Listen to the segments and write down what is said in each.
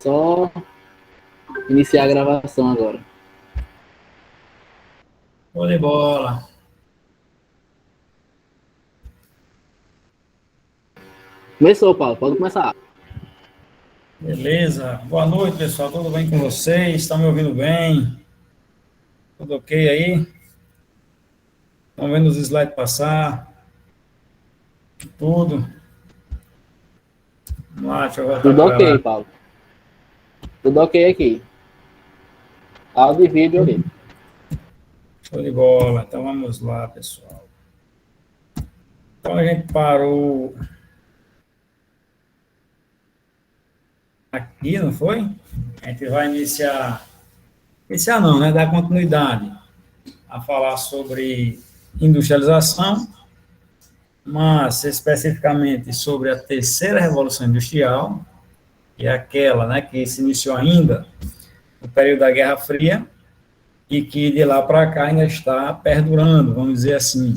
Só iniciar a gravação agora. Show de bola. Começou, Paulo. Pode começar. Beleza. Boa noite, pessoal. Tudo bem com vocês? Estão me ouvindo bem? Tudo ok aí? Estão vendo os slides passar? Tudo? Vamos lá, deixa eu voltar Tudo para ok, lá. Paulo. Tudo ok aqui. Áudio e vídeo ok. Show de bola. Então vamos lá, pessoal. Então a gente parou aqui, não foi? A gente vai iniciar. Iniciar não, né? Dar continuidade a falar sobre industrialização, mas especificamente sobre a terceira revolução industrial, que é aquela, né, que se iniciou ainda no período da Guerra Fria e que de lá para cá ainda está perdurando, vamos dizer assim.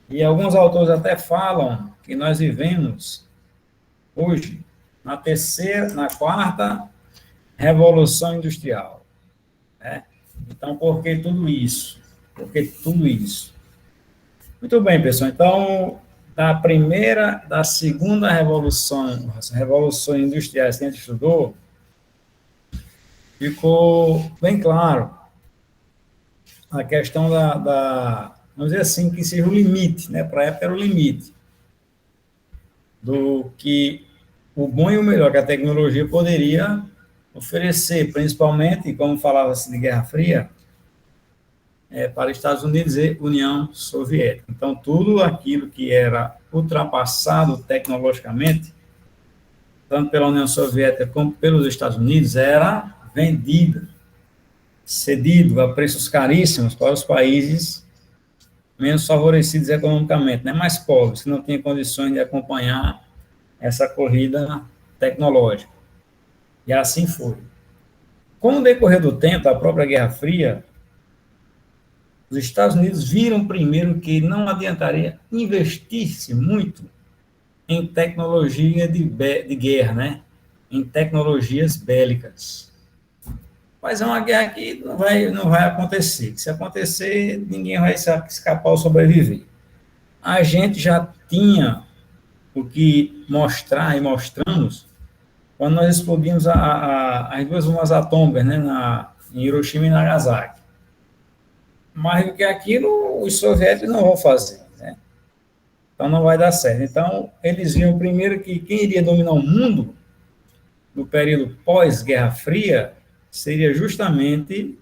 E alguns autores até falam que nós vivemos hoje na terceira, na quarta revolução industrial, né? Então, por que tudo isso? Por que tudo isso? Muito bem, pessoal. Então, da primeira, da segunda revolução, as revoluções industriais que a gente estudou, ficou bem claro a questão vamos dizer assim, que seja o limite, né? Para a época era o limite do que o bom e o melhor que a tecnologia poderia oferecer, principalmente, como falava-se de Guerra Fria, para Estados Unidos e União Soviética. Então, tudo aquilo que era ultrapassado tecnologicamente, tanto pela União Soviética como pelos Estados Unidos, era vendido, cedido a preços caríssimos para os países menos favorecidos economicamente, né, mais pobres, que não tinham condições de acompanhar essa corrida tecnológica. E assim foi. Com o decorrer do tempo, a própria Guerra Fria, os Estados Unidos viram primeiro que não adiantaria investir-se muito em tecnologia de guerra, né? Em tecnologias bélicas. Mas é uma guerra que não vai acontecer. Se acontecer, ninguém vai escapar ou sobreviver. A gente já tinha o que mostrar e mostramos quando nós explodimos as duas bombas atômicas, né, em Hiroshima e Nagasaki. Mais do que aquilo, os soviéticos não vão fazer, né? Então não vai dar certo. Então, eles viram primeiro que quem iria dominar o mundo no período pós-Guerra Fria seria justamente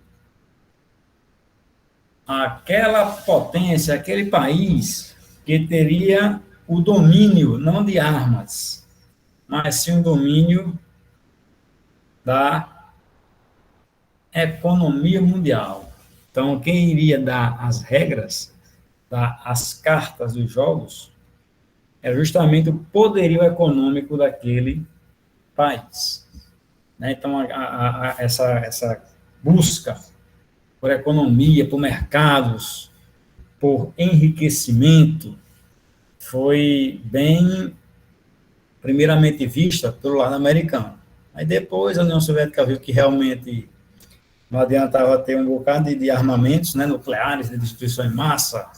aquela potência, aquele país que teria o domínio, não de armas, mas sim o domínio da economia mundial. Então, quem iria dar as regras, dar as cartas dos jogos, é justamente o poderio econômico daquele país. Né? Então, essa busca por economia, por mercados, por enriquecimento, foi bem, primeiramente, vista pelo lado americano. Aí depois a União Soviética viu que realmente não adiantava ter um bocado de armamentos, né, nucleares, de destruição em massa,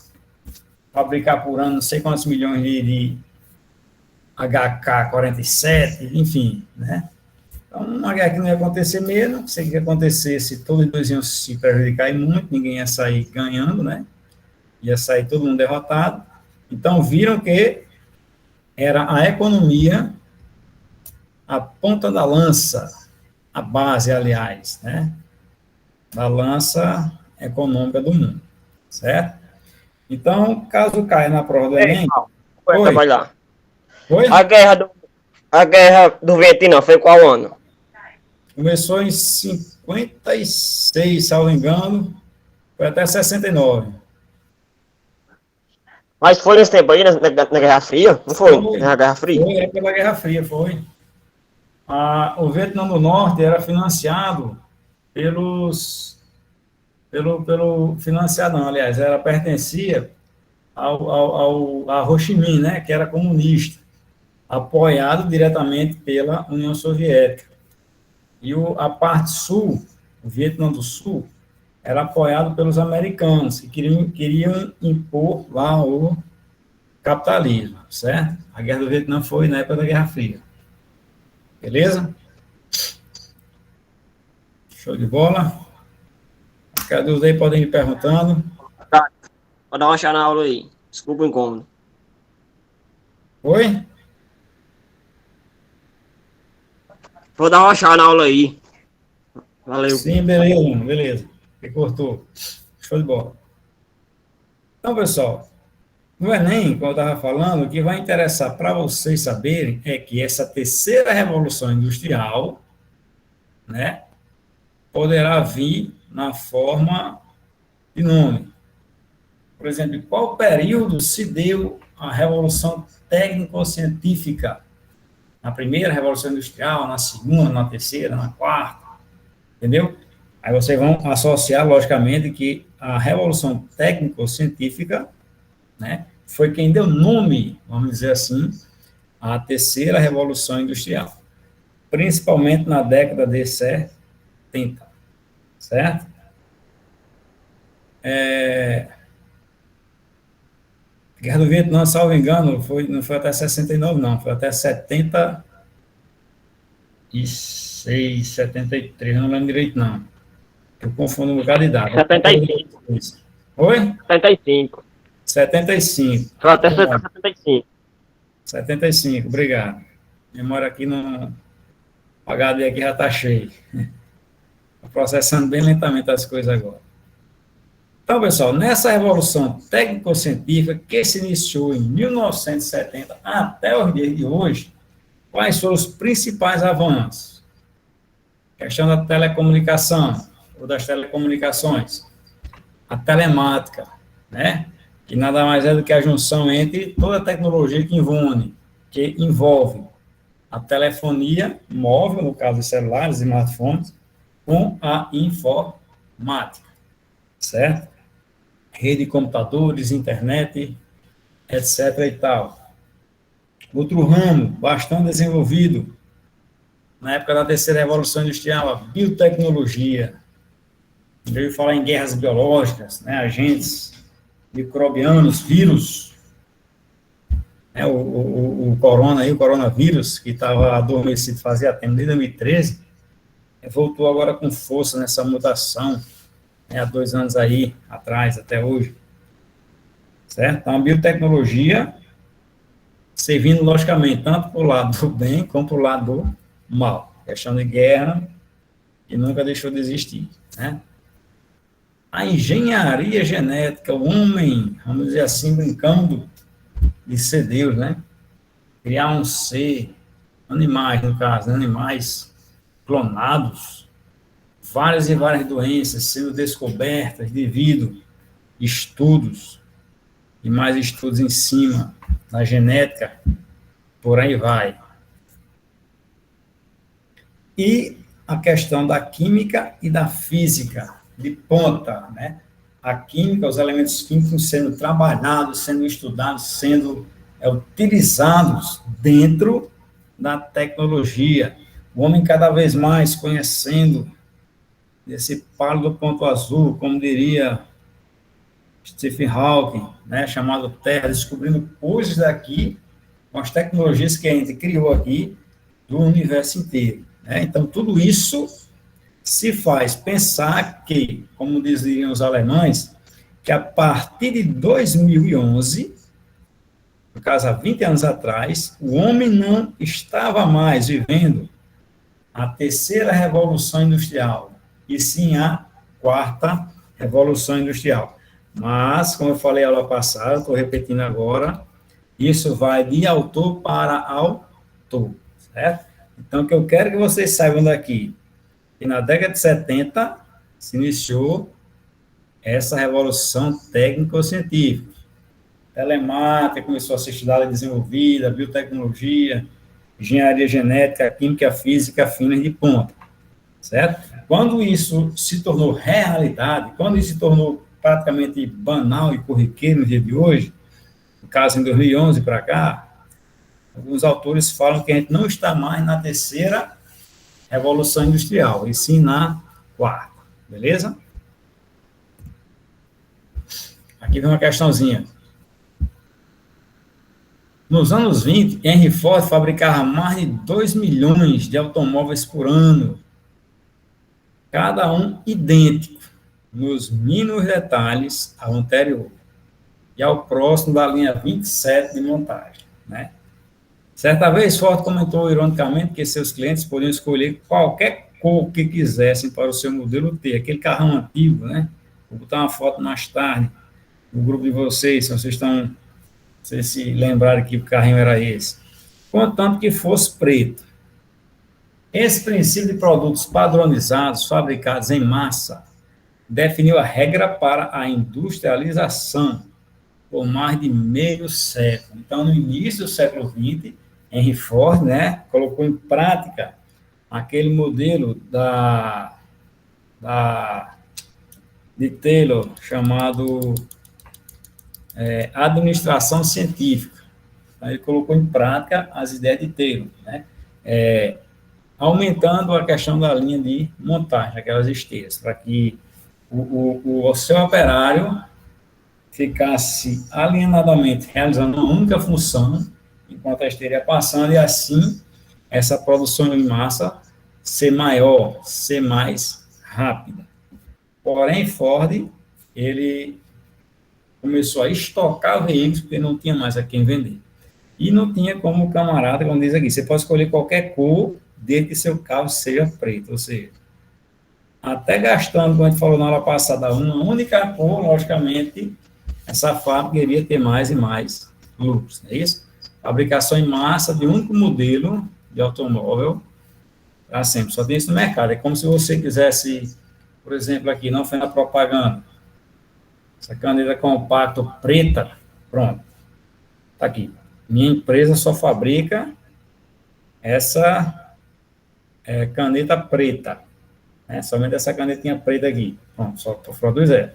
fabricar por ano não sei quantos milhões de HK-47, enfim, né? Então, uma guerra que não ia acontecer mesmo, se que acontecesse, todos dois iam se prejudicar e muito, ninguém ia sair ganhando, né? Ia sair todo mundo derrotado. Então, viram que era a economia a ponta da lança, a base, aliás, né? Da lança econômica do mundo, certo? Então, caso caia na prova do Ei, Enem... Paulo, Oi? vai lá. Oi? A guerra do Vietnã foi qual ano? Começou em 56, salvo engano, foi até 69. Mas foi nesse tempo aí, na Guerra Fria? Não foi? Na Guerra Fria? Foi pela Guerra Fria, foi. O Vietnã do Norte era financiado pelo financiado, não, aliás, pertencia a Ho Chi Minh, né, que era comunista, apoiado diretamente pela União Soviética. E a parte sul, o Vietnã do Sul, era apoiado pelos americanos, que queriam impor lá o capitalismo, certo? A Guerra do Vietnã foi na época da Guerra Fria. Beleza? Show de bola. Qualquer dúvida aí, podem ir perguntando. Tá. Vou dar uma chá na aula aí. Desculpa o incômodo. Oi? Vou dar uma chá na aula aí. Valeu. Sim, beleza, beleza. Você cortou. Show de bola. Então, pessoal, no Enem, como eu estava falando, o que vai interessar para vocês saberem é que essa terceira revolução industrial, né, poderá vir na forma de nome. Por exemplo, em qual período se deu a revolução técnico-científica? Na primeira revolução industrial, na segunda, na terceira, na quarta, entendeu? Aí vocês vão associar, logicamente, que a revolução técnico-científica, né, foi quem deu nome, vamos dizer assim, à terceira revolução industrial, principalmente na década de 70, certo? Guerra do Vietnã, salvo engano, não foi até 69, não, foi até 76, 73, não lembro direito, não. Eu confundo um bocado de data. 75. Oi? 75. 75. Foi até 75. 75, obrigado. Memória aqui no HD aqui já está cheio. Estou processando bem lentamente as coisas agora. Então, pessoal, nessa revolução técnico-científica que se iniciou em 1970 até os dias de hoje, quais foram os principais avanços? Questão da telecomunicação, ou das telecomunicações. A telemática, né? Que nada mais é do que a junção entre toda a tecnologia que envolve a telefonia móvel, no caso de celulares e smartphones, com a informática, certo? Rede de computadores, internet, etc. e tal. Outro ramo bastante desenvolvido na época da terceira revolução industrial, a biotecnologia. Já ouviu falar em guerras biológicas, né, agentes microbianos, vírus, né, o coronavírus, que estava adormecido fazia tempo, desde 2013, voltou agora com força nessa mutação, né, há 2 anos aí atrás, até hoje, certo? Então, a biotecnologia servindo, logicamente, tanto para o lado do bem, como para o lado do mal. Questão de guerra, que nunca deixou de existir, né? A engenharia genética, o homem, vamos dizer assim, brincando de ser Deus, né? Criar um ser, animais, no caso, né? Animais clonados, várias e várias doenças sendo descobertas devido a estudos e mais estudos em cima da genética, por aí vai. E a questão da química e da física, de ponta, né? A química, os elementos químicos sendo trabalhados, sendo estudados, sendo utilizados dentro da tecnologia. O homem cada vez mais conhecendo esse pálido ponto azul, como diria Stephen Hawking, né, chamado Terra, descobrindo coisas daqui, com as tecnologias que a gente criou aqui, do universo inteiro, né? Então, tudo isso se faz pensar que, como diziam os alemães, que a partir de 2011, no caso, há 20 anos atrás, o homem não estava mais vivendo a terceira revolução industrial, e sim a quarta revolução industrial. Mas, como eu falei na aula passada, estou repetindo agora, isso vai de autor para autor, certo? Então, o que eu quero que vocês saibam daqui, que na década de 70 se iniciou essa revolução técnico-científica. Telemática começou a ser estudada e desenvolvida, biotecnologia, engenharia genética, química, física, finas de ponta, certo? Quando isso se tornou realidade, quando isso se tornou praticamente banal e corriqueiro no dia de hoje, no caso em 2011 para cá, alguns autores falam que a gente não está mais na terceira Revolução Industrial, e sim na quarta, beleza? Aqui vem uma questãozinha. Nos anos 20, Henry Ford fabricava mais de 2 milhões de automóveis por ano, cada um idêntico, nos mínimos detalhes ao anterior, e ao próximo da linha 27 de montagem, né? Certa vez, Ford comentou ironicamente que seus clientes podiam escolher qualquer cor que quisessem para o seu modelo T, aquele carrão antigo, né? Vou botar uma foto mais tarde no grupo de vocês, se vocês estão, vocês se lembrarem que o carrinho era esse, contanto que fosse preto. Esse princípio de produtos padronizados, fabricados em massa, definiu a regra para a industrialização por mais de meio século. Então, no início do século XX, Henry Ford, né, colocou em prática aquele modelo de Taylor, chamado administração científica. Ele colocou em prática as ideias de Taylor, né, aumentando a questão da linha de montagem, aquelas esteiras, para que o seu operário ficasse alienadamente realizando uma única função, enquanto a esteira ia passando, e assim essa produção em massa ser maior, ser mais rápida. Porém, Ford, ele começou a estocar veículos, porque não tinha mais a quem vender. E não tinha como o camarada, como diz aqui, você pode escolher qualquer cor, desde que seu carro seja preto, ou seja, até gastando, como a gente falou na aula passada, uma única cor, logicamente, essa fábrica iria ter mais e mais lucros, é isso? Fabricação em massa de um único modelo de automóvel, para sempre, só tem isso no mercado. É como se você quisesse, por exemplo, aqui, não foi na propaganda, essa caneta compacto preta, pronto, tá aqui. Minha empresa só fabrica essa caneta preta, né? Somente essa canetinha preta aqui, pronto, só produz ela.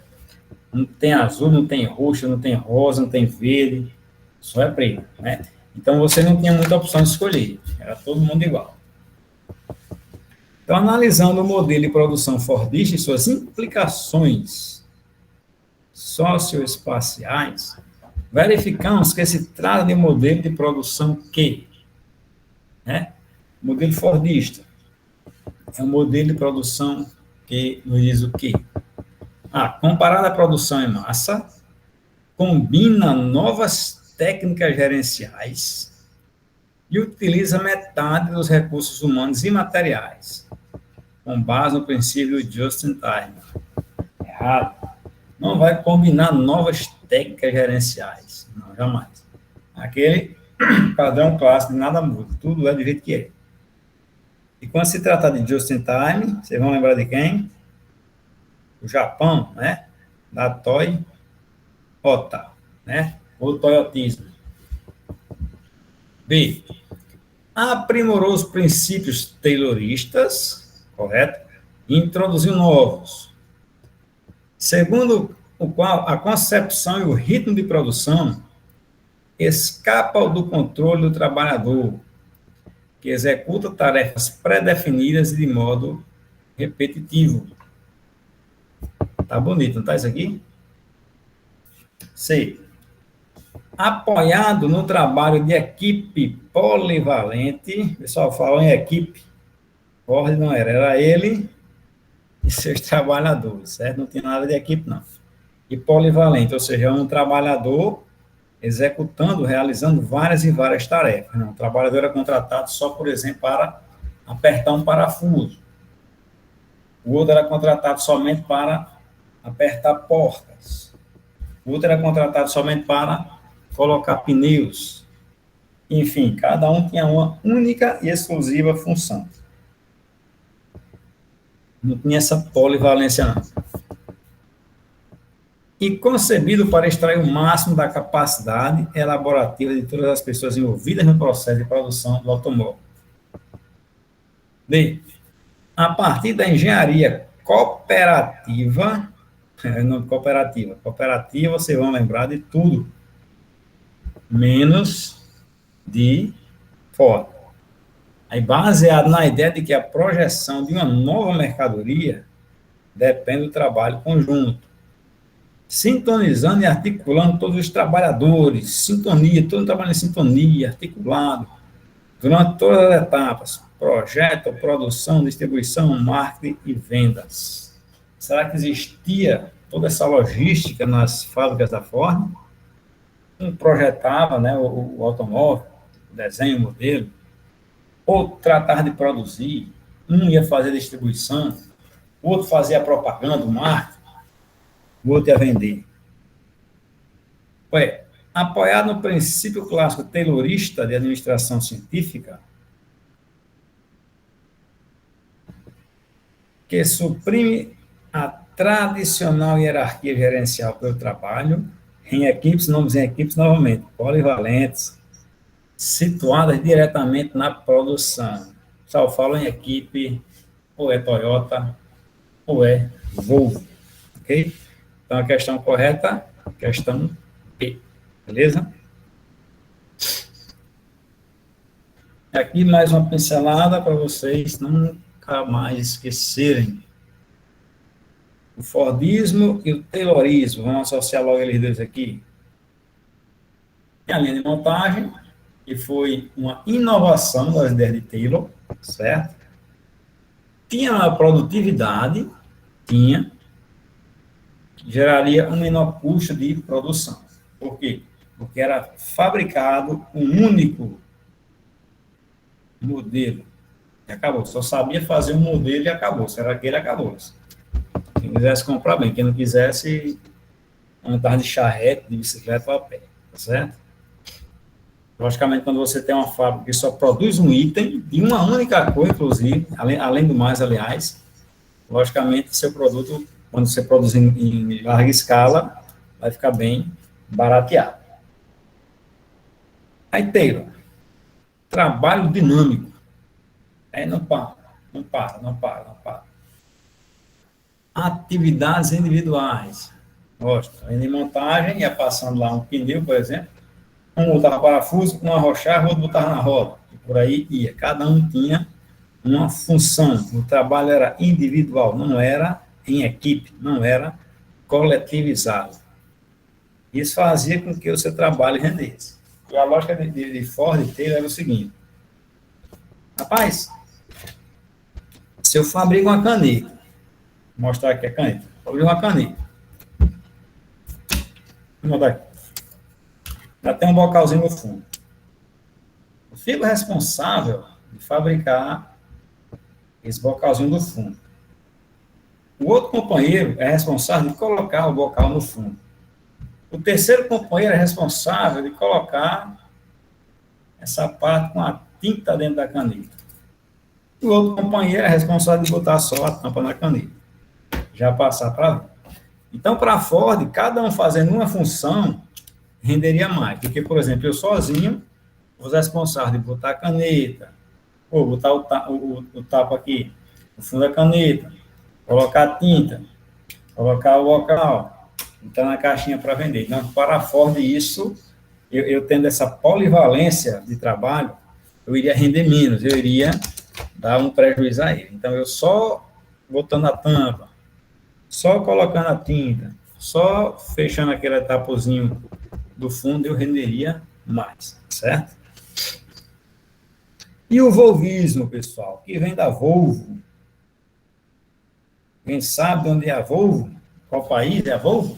Não tem azul, não tem roxo, não tem rosa, não tem verde, só é preto, né? Então, você não tinha muita opção de escolher, era todo mundo igual. Então, analisando o modelo de produção fordista e suas implicações socioespaciais, verificamos que se trata de um modelo de produção que, né? O modelo fordista é um modelo de produção que nos diz o quê? Comparado à produção em massa, combina novas técnicas gerenciais e utiliza metade dos recursos humanos e materiais, com base no princípio just in time. Errado. Não vai combinar novas técnicas gerenciais. Não, jamais. Aquele padrão clássico de nada muda, tudo é do jeito que é. E quando se trata de just in time, vocês vão lembrar de quem? O Japão, né? Da Toyota, né? O toyotismo. B. Aprimorou os princípios tayloristas, correto? E introduziu novos. Segundo o qual a concepção e o ritmo de produção escapam do controle do trabalhador, que executa tarefas pré-definidas e de modo repetitivo. Tá bonito, não tá isso aqui? C. Apoiado no trabalho de equipe polivalente, o pessoal fala em equipe, Ford não era ele e seus trabalhadores, certo? Não tinha nada de equipe, não. E polivalente, ou seja, um trabalhador executando, realizando várias e várias tarefas. Não, o trabalhador era contratado só, por exemplo, para apertar um parafuso. O outro era contratado somente para apertar portas. O outro era contratado somente para colocar pneus. Enfim, cada um tinha uma única e exclusiva função. Não tinha essa polivalência, não. E concebido para extrair o máximo da capacidade elaborativa de todas as pessoas envolvidas no processo de produção do automóvel. D. A partir da engenharia cooperativa, não cooperativa, vocês vão lembrar de tudo, menos de Ford. Aí, baseado na ideia de que a projeção de uma nova mercadoria depende do trabalho conjunto, sintonizando e articulando todos os trabalhadores, sintonia, todo trabalho em sintonia, articulado, durante todas as etapas, projeto, produção, distribuição, marketing e vendas. Será que existia toda essa logística nas fábricas da Ford? Um projetava, né, o automóvel, o desenho, o modelo, ou tratar de produzir, um ia fazer a distribuição, o outro fazia a propaganda, o marketing, o outro ia vender. Ué, apoiado no princípio clássico taylorista de administração científica, que suprime a tradicional hierarquia gerencial pelo trabalho, em equipes, nomes em equipes, novamente, polivalentes, situadas diretamente na produção. Só falo em equipe, ou é Toyota, ou é Volvo, ok? Então, a questão correta, questão B, beleza? Aqui mais uma pincelada para vocês nunca mais esquecerem. O Fordismo e o Taylorismo, vamos associar logo eles dois aqui. Tem a linha de montagem, que foi uma inovação das ideias de Taylor, certo? Tinha uma produtividade, que geraria um menor custo de produção. Por quê? Porque era fabricado um único modelo. E acabou. Só sabia fazer um modelo e acabou. Será que ele acabou? Quem quisesse comprar bem, quem não quisesse andar de charrete, de bicicleta ou a pé, tá certo? Logicamente, quando você tem uma fábrica que só produz um item, de uma única cor, inclusive, além do mais, aliás, logicamente, seu produto, quando você produz em larga escala, vai ficar bem barateado. Aí, Taylor, trabalho dinâmico. Aí não para. Atividades individuais. Lógico, além de montagem, ia passando lá um pneu, por exemplo, um botava parafuso, um arrochava, o outro botava na roda, e por aí ia. Cada um tinha uma função. O trabalho era individual, não era em equipe, não era coletivizado. Isso fazia com que o seu trabalho rendesse. E a lógica de Ford e Taylor era o seguinte: rapaz, se eu fabrico uma caneta, vou mostrar aqui a caneta, fabrico uma caneta, vou mostrar aqui, já tem um bocalzinho no fundo. Eu fico responsável de fabricar esse bocalzinho no fundo. O outro companheiro é responsável de colocar o bocal no fundo. O terceiro companheiro é responsável de colocar essa parte com a tinta dentro da caneta. O outro companheiro é responsável de botar só a tampa na caneta. Já passar para lá. Então, para a Ford, cada um fazendo uma função renderia mais. Porque, por exemplo, eu sozinho vou ser responsável de botar a caneta, ou botar o tapo aqui no fundo da caneta, colocar a tinta, colocar o bocal, entrar na caixinha para vender. Então, para a Ford, isso, eu tendo essa polivalência de trabalho, eu iria render menos, eu iria dar um prejuízo a ele. Então, eu só botando a tampa, só colocando a tinta, só fechando aquele tapozinho do fundo, eu renderia mais, certo? E o volvismo, pessoal, que vem da Volvo. Quem sabe onde é a Volvo? Qual país é a Volvo?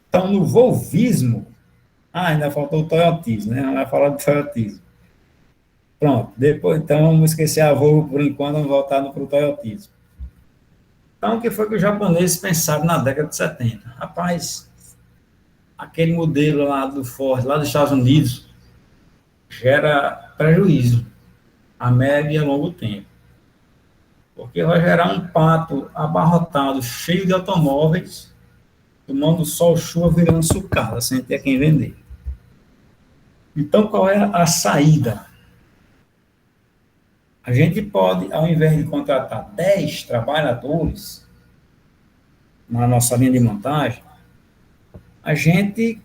Então, no volvismo, ainda faltou o toyotismo, né? Vai falar do toyotismo. Pronto, depois, então, vamos esquecer a Volvo por enquanto, vamos voltar para o toyotismo. Então, o que foi que os japoneses pensaram na década de 70? Rapaz, aquele modelo lá do Ford, lá dos Estados Unidos, gera prejuízo a médio e a longo tempo. Porque vai gerar um pátio abarrotado, cheio de automóveis, tomando sol, chuva, virando sucata, sem ter quem vender. Então, qual é a saída? A gente pode, ao invés de contratar 10 trabalhadores na nossa linha de montagem, a gente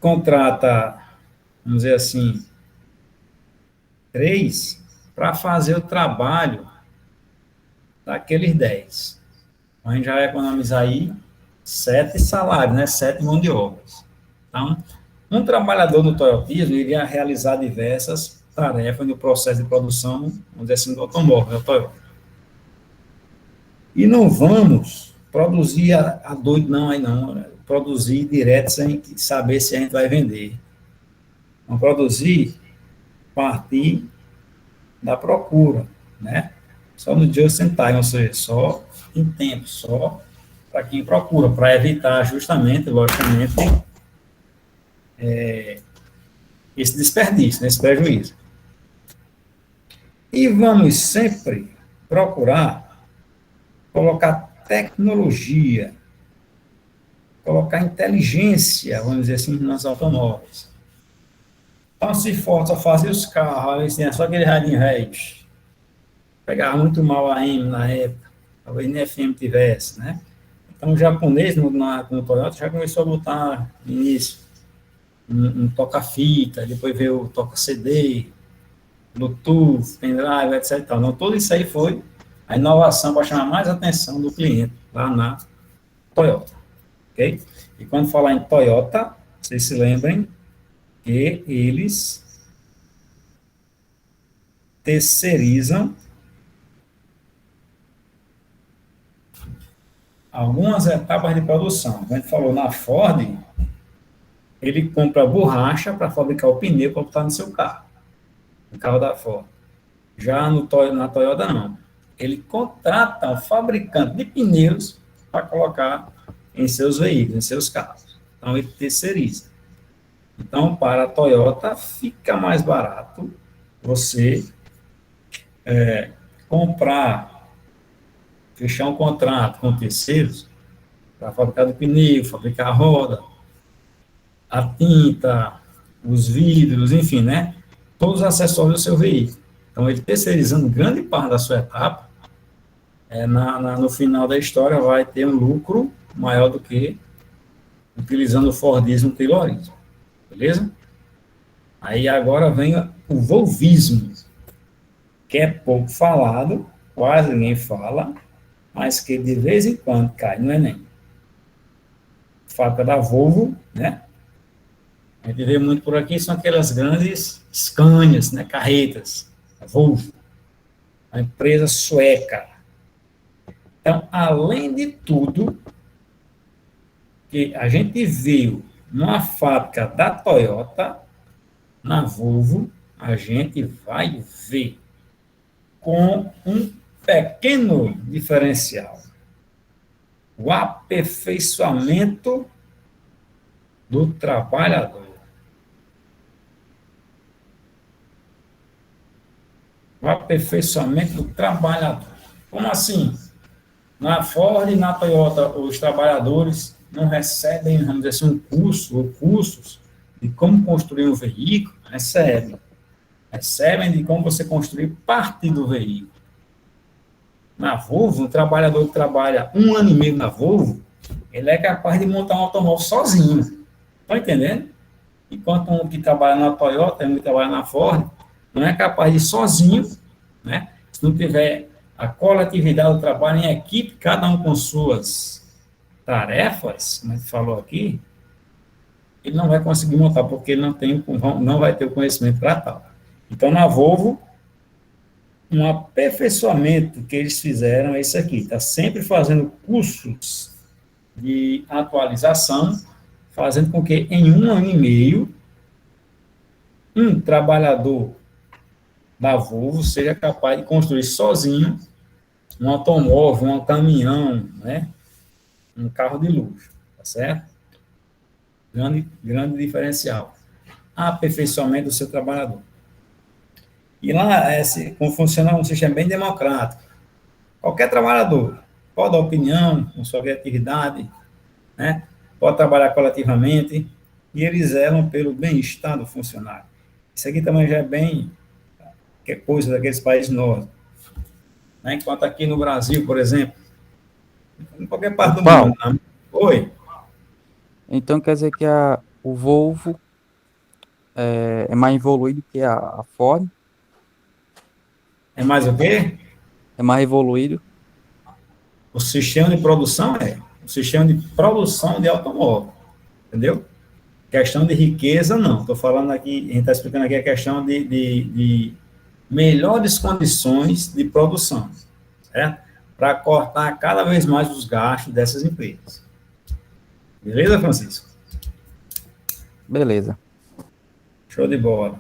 contrata, vamos dizer assim, 3 para fazer o trabalho daqueles 10. A gente já vai economizar aí 7 salários, né? 7 mão de obras. Então, um trabalhador no toyotismo iria realizar diversas tarefas no processo de produção, vamos dizer assim, do automóvel, da Toyota. E não vamos produzir a doido não, aí não, né? Produzir direto sem saber se a gente vai vender. Vamos produzir partir da procura, né? Só no just in time, ou seja, só em tempo, só para quem procura, para evitar justamente, logicamente, esse desperdício, né, esse prejuízo. E vamos sempre procurar colocar tecnologia, colocar inteligência, vamos dizer assim, nos automóveis. Então, se for só fazer os carros, assim, só aquele radinho velho, pegava muito mal a AM na época, talvez nem FM tivesse, né? Então, o japonês, no Toyota, já começou a botar, no início, um toca-fita, depois veio o toca-CD, Bluetooth, pendrive, etc. Então, tudo isso aí foi a inovação para chamar mais a atenção do cliente lá na Toyota, ok? E quando falar em Toyota, vocês se lembrem que eles terceirizam algumas etapas de produção. Como a gente falou, na Ford, ele compra borracha para fabricar o pneu para botar no seu carro, no carro da Ford. Já na Toyota, não. Ele contrata um fabricante de pneus para colocar em seus veículos, em seus carros. Então, ele terceiriza. Então, para a Toyota, fica mais barato você comprar, fechar um contrato com terceiros para fabricar o pneu, fabricar a roda, a tinta, os vidros, enfim, né? Todos os acessórios do seu veículo. Então, ele terceirizando grande parte da sua etapa, no final da história vai ter um lucro maior do que utilizando o Fordismo e o Taylorismo. Beleza? Aí agora vem o Volvismo, que é pouco falado, quase ninguém fala, mas que de vez em quando cai no Enem. Fábrica da Volvo, né? A gente vê muito por aqui, são aquelas grandes Scanias, né? Carretas, a Volvo, a empresa sueca. Então, além de tudo que a gente viu numa fábrica da Toyota, na Volvo, a gente vai ver com um pequeno diferencial. O aperfeiçoamento do trabalhador. O aperfeiçoamento do trabalhador. Como assim? Na Ford e na Toyota, os trabalhadores não recebem, vamos dizer assim, um curso ou cursos de como construir um veículo, recebem de como você construir parte do veículo. Na Volvo, um trabalhador que trabalha 1 ano e meio na Volvo, ele é capaz de montar um automóvel sozinho. Estão entendendo? Enquanto um que trabalha na Toyota, um que trabalha na Ford, não é capaz de sozinho, né? Se não tiver a coletividade do trabalho em equipe, cada um com suas tarefas, como a gente falou aqui, ele não vai conseguir montar, porque ele não vai ter o conhecimento para tal. Então, na Volvo, um aperfeiçoamento que eles fizeram é isso aqui, está sempre fazendo cursos de atualização, fazendo com que em 1 ano e meio, um trabalhador da Volvo seja capaz de construir sozinho um automóvel, um caminhão, né? Um carro de luxo, tá certo? Grande diferencial. Aperfeiçoamento do seu trabalhador. E lá, como funciona um sistema bem democrático. Qualquer trabalhador pode dar opinião, com sua criatividade, né? Pode trabalhar coletivamente, e eles zelam pelo bem-estar do funcionário. Isso aqui também já é bem que é coisa daqueles países nórdicos. Né? Enquanto aqui no Brasil, por exemplo, em qualquer parte do mundo. Né? Oi. Então quer dizer que o Volvo é mais evoluído que a Ford? É mais o quê? É mais evoluído? O sistema de produção o sistema de produção de automóvel, entendeu? Questão de riqueza, não. Estou falando aqui, a gente está explicando aqui a questão de melhores condições de produção, certo? Para cortar cada vez mais os gastos dessas empresas. Beleza, Francisco? Beleza. Show de bola.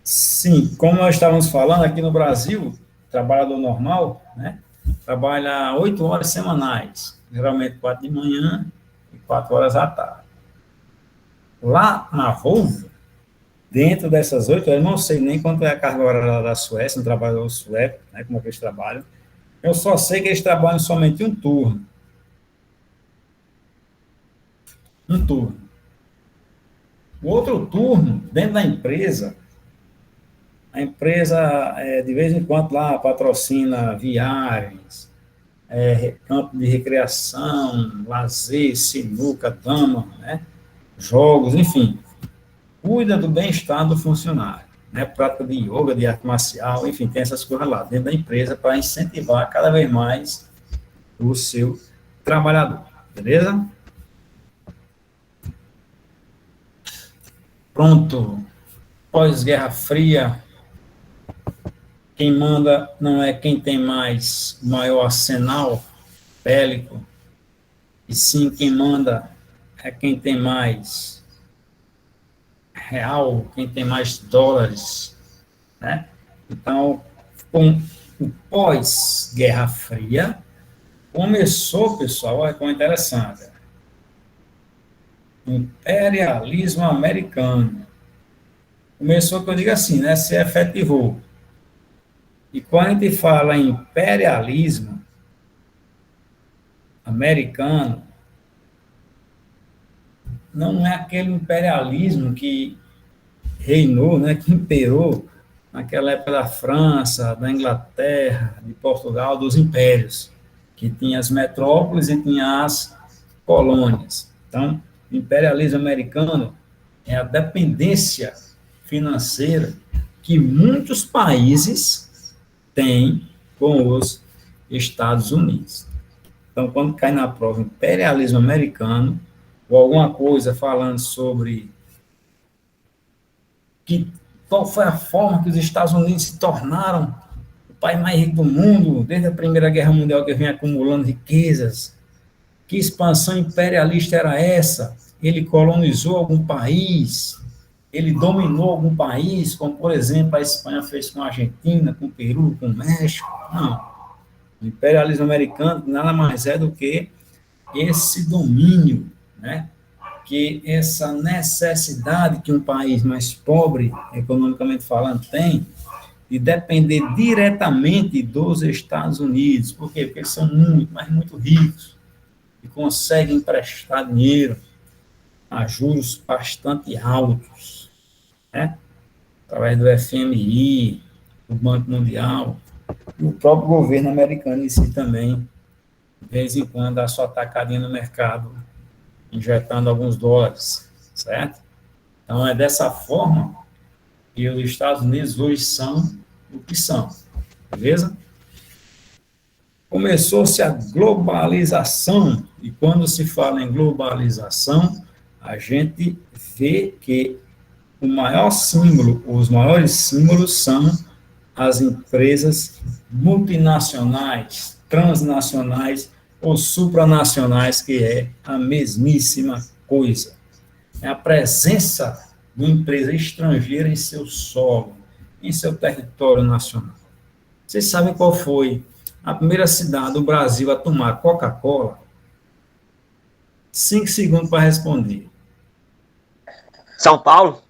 Sim, como nós estávamos falando aqui no Brasil, trabalhador normal, né, trabalha 8 horas semanais, geralmente 4 de manhã e 4 horas à tarde. Lá na Volvo, dentro dessas 8 horas, eu não sei nem quanto é a carga horária da Suécia, um trabalhador sueco, né, como é que eles trabalham, eu só sei que eles trabalham somente um turno. Um turno. O outro turno, dentro da empresa, a empresa, de vez em quando, lá patrocina viagens, campo de recreação, lazer, sinuca, dama, né? Jogos, enfim. Cuida do bem-estar do funcionário, né? Prática de yoga, de arte marcial, enfim, tem essas coisas lá dentro da empresa para incentivar cada vez mais o seu trabalhador, beleza? Pronto. Pós-Guerra Fria, quem manda não é quem tem mais maior arsenal bélico, e sim quem manda é quem tem mais real, quem tem mais dólares, né? Então, com o pós-Guerra Fria, começou, pessoal, olha como é interessante, imperialismo americano. Começou, que eu digo assim, né, se efetivou. E quando a gente fala em imperialismo americano, não é aquele imperialismo que reinou, né, que imperou naquela época da França, da Inglaterra, de Portugal, dos impérios, que tinha as metrópoles e tinha as colônias. Então, o imperialismo americano é a dependência financeira que muitos países têm com os Estados Unidos. Então, quando cai na prova imperialismo americano, ou alguma coisa falando sobre qual foi a forma que os Estados Unidos se tornaram o país mais rico do mundo, desde a Primeira Guerra Mundial, que vem acumulando riquezas, que expansão imperialista era essa? Ele colonizou algum país? Ele dominou algum país, como, por exemplo, a Espanha fez com a Argentina, com o Peru, com o México? Não. O imperialismo americano nada mais é do que esse domínio, né? Que essa necessidade que um país mais pobre, economicamente falando, tem, de depender diretamente dos Estados Unidos. Por quê? Porque eles são muito, mas muito ricos e conseguem emprestar dinheiro a juros bastante altos, né? Através do FMI, do Banco Mundial, e o próprio governo americano em si também, de vez em quando, dá sua tacadinha no mercado, injetando alguns dólares, certo? Então, é dessa forma que os Estados Unidos hoje são o que são, beleza? Começou-se a globalização, e quando se fala em globalização, a gente vê que o maior símbolo, os maiores símbolos são as empresas multinacionais, transnacionais ou supranacionais, que é a mesmíssima coisa. É a presença de uma empresa estrangeira em seu solo, em seu território nacional. Vocês sabem qual foi a primeira cidade do Brasil a tomar Coca-Cola? 5 segundos para responder. São Paulo?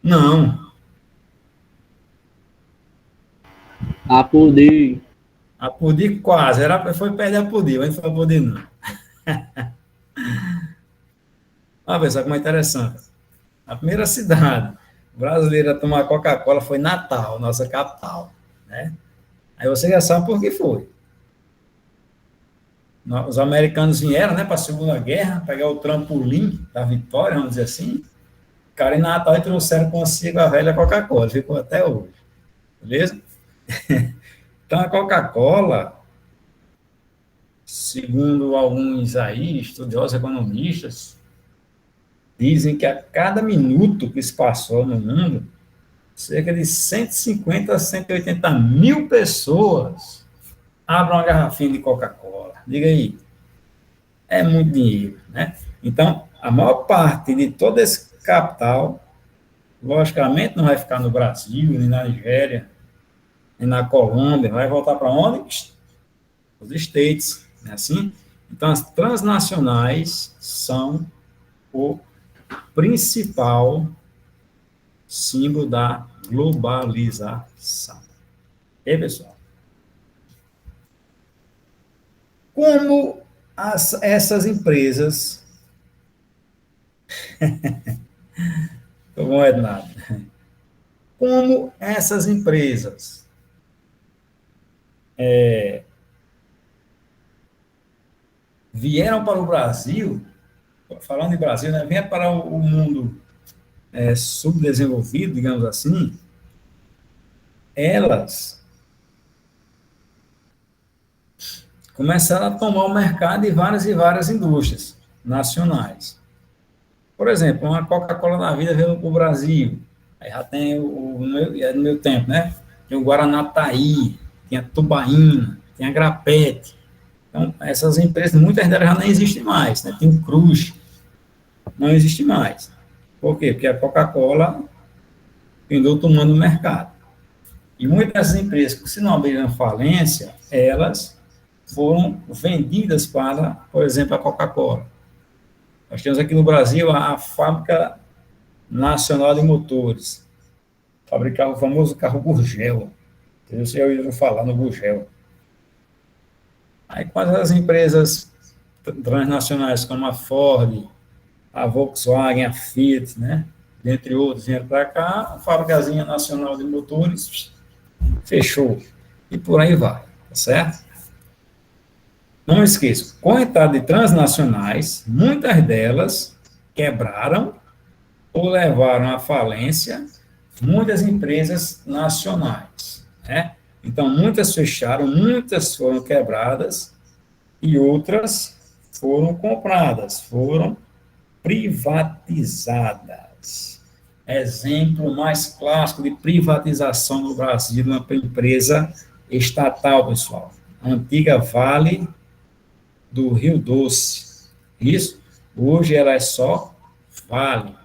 Não. Apodi. Apodi quase. Foi perto de Apodi, mas não foi Apodi, não. Olha, pessoal, como é interessante. A primeira cidade brasileira a tomar Coca-Cola foi Natal, nossa capital, né? Aí você já sabe por que foi. Os americanos vieram, né, para a Segunda Guerra, pegar o trampolim da vitória, vamos dizer assim, ficaram em Natal e trouxeram consigo a velha Coca-Cola, ficou até hoje. beleza? Então, a Coca-Cola, segundo alguns aí, estudiosos economistas, dizem que a cada minuto que se passou no mundo, cerca de 150 a 180 mil pessoas abrem uma garrafinha de Coca-Cola. Diga aí, é muito dinheiro, né? Então, a maior parte de todo esse capital, logicamente, não vai ficar no Brasil, nem na Nigéria, nem na Colômbia, vai voltar para onde? Os States, não é assim? Então, as transnacionais são o principal símbolo da globalização. E aí, pessoal? Como essas empresas... Tô bom, Ednardo. Como essas empresas vieram para o Brasil, falando de Brasil, né, vieram para o mundo subdesenvolvido, digamos assim, elas começaram a tomar o mercado de várias e várias indústrias nacionais. Por exemplo, uma Coca-Cola na vida veio para o Brasil, aí já tem no meu tempo, né? Tem o Guaranataí, tem a Tubaína, tem a Grapete. Então, essas empresas, muitas delas já não existem mais, né? Tem o Cruz, não existe mais. Por quê? Porque a Coca-Cola andou tomando o mercado. E muitas dessas empresas, que se não abriram falência, elas foram vendidas para, por exemplo, a Coca-Cola. Nós temos aqui no Brasil a Fábrica Nacional de Motores, fabricava o famoso carro Gurgel. Você já ouviu falar no Gurgel. Aí, quando as empresas transnacionais como a Ford, a Volkswagen, a Fiat, né, dentre outros, vieram para cá, a Fábricazinha Nacional de Motores fechou. E por aí vai, tá certo? Não esqueça, com a entrada de transnacionais, muitas delas quebraram ou levaram à falência muitas empresas nacionais, né? Então, muitas fecharam, muitas foram quebradas e outras foram compradas, foram privatizadas. Exemplo mais clássico de privatização no Brasil, uma empresa estatal, pessoal. A antiga Vale do Rio Doce. Isso, hoje ela é só Vale.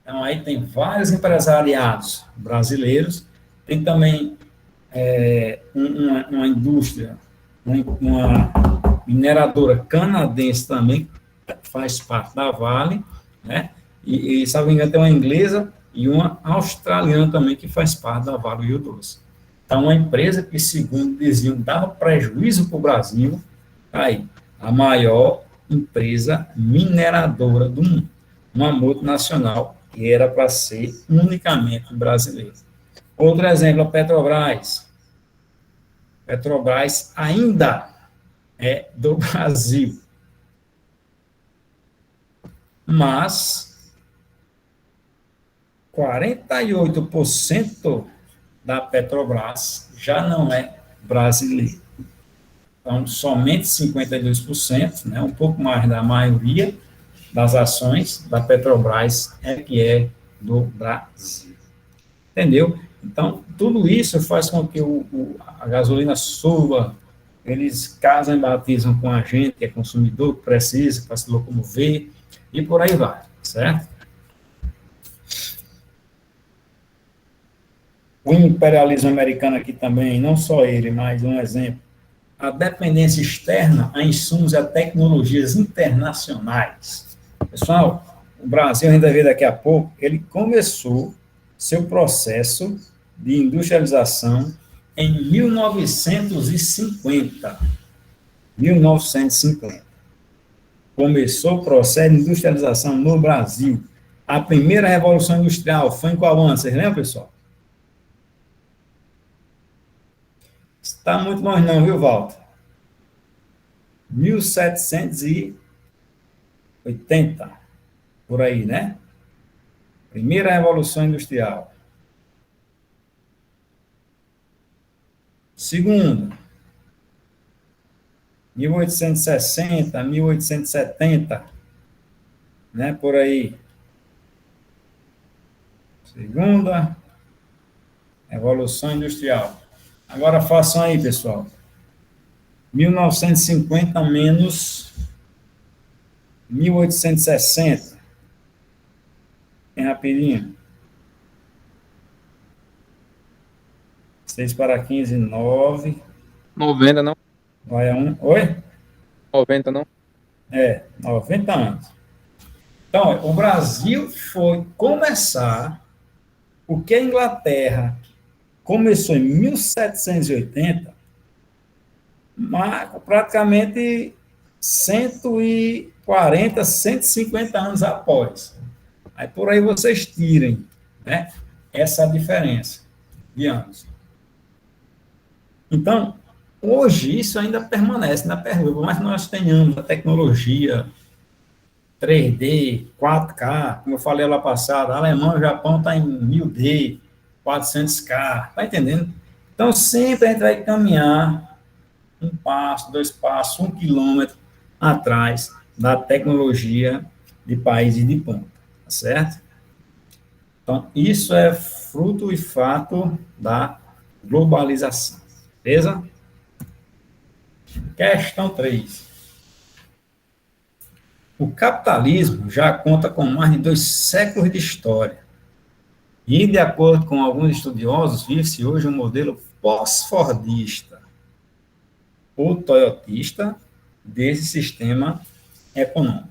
Então, aí tem vários empresariados brasileiros, tem também uma indústria, uma mineradora canadense também, que faz parte da Vale, né? E se não me engano, tem uma inglesa e uma australiana também, que faz parte da Vale do Rio Doce. Então, uma empresa que, segundo diziam, dava prejuízo para o Brasil, aí, a maior empresa mineradora do mundo, uma multinacional que era para ser unicamente brasileira. Outro exemplo, a Petrobras. Petrobras ainda é do Brasil, mas 48% da Petrobras já não é brasileira. Então, somente 52%, né, um pouco mais da maioria das ações da Petrobras que é do Brasil. Entendeu? Então, tudo isso faz com que a gasolina suba, eles casam e batizam com a gente, que é consumidor, que precisa para se locomover, e por aí vai, certo? O imperialismo americano aqui também, não só ele, mas um exemplo, a dependência externa a insumos e a tecnologias internacionais. Pessoal, o Brasil, a gente vai ver daqui a pouco, ele começou seu processo de industrialização em 1950. 1950. Começou o processo de industrialização no Brasil. A primeira revolução industrial foi em qual ano? Vocês lembram, pessoal? Está muito longe não, viu, Walter? 1780, por aí, né? Primeira Revolução Industrial. Segunda, 1860, 1870, né, por aí. Segunda, Revolução Industrial. Agora façam aí, pessoal. 1950 menos 1860. Bem rapidinho. 6 para 15, 9. 90 não? Vai a 1. Oi? 90 não? 90 anos. Então, o Brasil foi começar o que a Inglaterra começou em 1780, praticamente 140, 150 anos após. Aí por aí vocês tirem, né, essa diferença de anos. Então, hoje isso ainda permanece na pergunta, mas nós tenhamos a tecnologia 3D, 4K, como eu falei lá passado, a Alemanha e o Japão está em 1000D, 400K, tá entendendo? Então, sempre a gente vai caminhar um passo, 2 passos, 1 quilômetro atrás da tecnologia de países de ponta, tá certo? Então, isso é fruto e fato da globalização, beleza? Questão 3. O capitalismo já conta com mais de 2 séculos de história. E, de acordo com alguns estudiosos, vive-se hoje um modelo pós-fordista ou toyotista desse sistema econômico.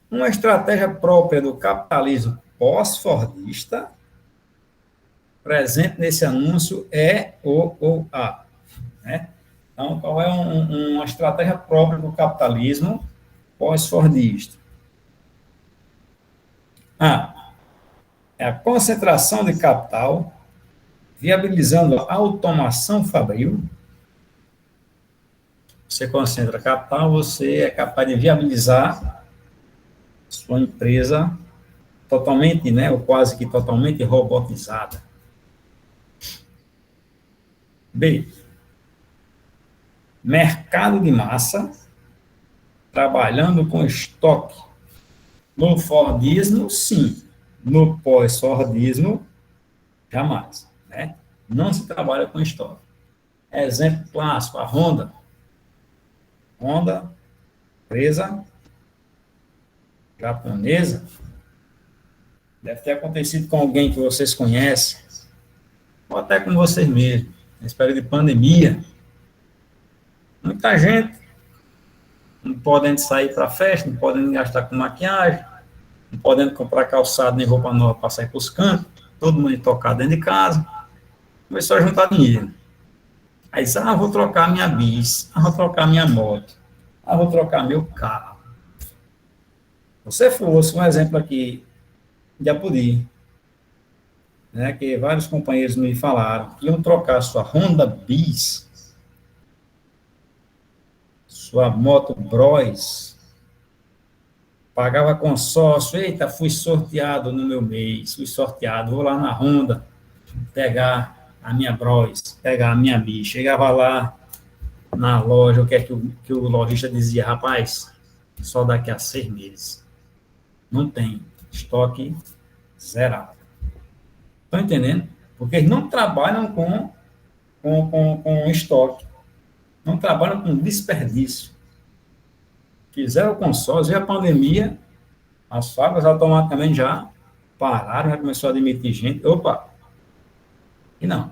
Uma estratégia própria do capitalismo pós-fordista, presente nesse anúncio, é o ou a. Né? Então, qual é uma estratégia própria do capitalismo pós-fordista? A. É a concentração de capital, viabilizando a automação fabril. Você concentra capital, você é capaz de viabilizar sua empresa totalmente, né, ou quase que totalmente robotizada. B. Mercado de massa, trabalhando com estoque. No Fordismo, sim. No pós-Fordismo, jamais. Né? Não se trabalha com estoque. Exemplo clássico, a Honda. Honda, empresa japonesa, deve ter acontecido com alguém que vocês conhecem, ou até com vocês mesmos, nesse período de pandemia. Muita gente não podendo sair para festa, não podendo gastar com maquiagem, não podendo comprar calçado nem roupa nova para sair para os cantos, todo mundo tocado dentro de casa, começou a juntar dinheiro. Aí diz, vou trocar minha bis, vou trocar minha moto, vou trocar meu carro. Se você fosse um exemplo aqui de Apodi, né, que vários companheiros me falaram que iam trocar sua Honda Bis, sua moto Bros, pagava consórcio, eita, fui sorteado no meu mês, fui sorteado, vou lá na Honda pegar a minha Bros, pegar a minha Bis. Chegava lá na loja, o que é que o lojista dizia? Rapaz, só daqui a 6 meses. Não tem estoque zerado. Estão entendendo? Porque eles não trabalham com estoque. Não trabalham com desperdício. Fizeram o consórcio e a pandemia, as fábricas automaticamente já pararam, já começou a demitir gente. Opa! E não.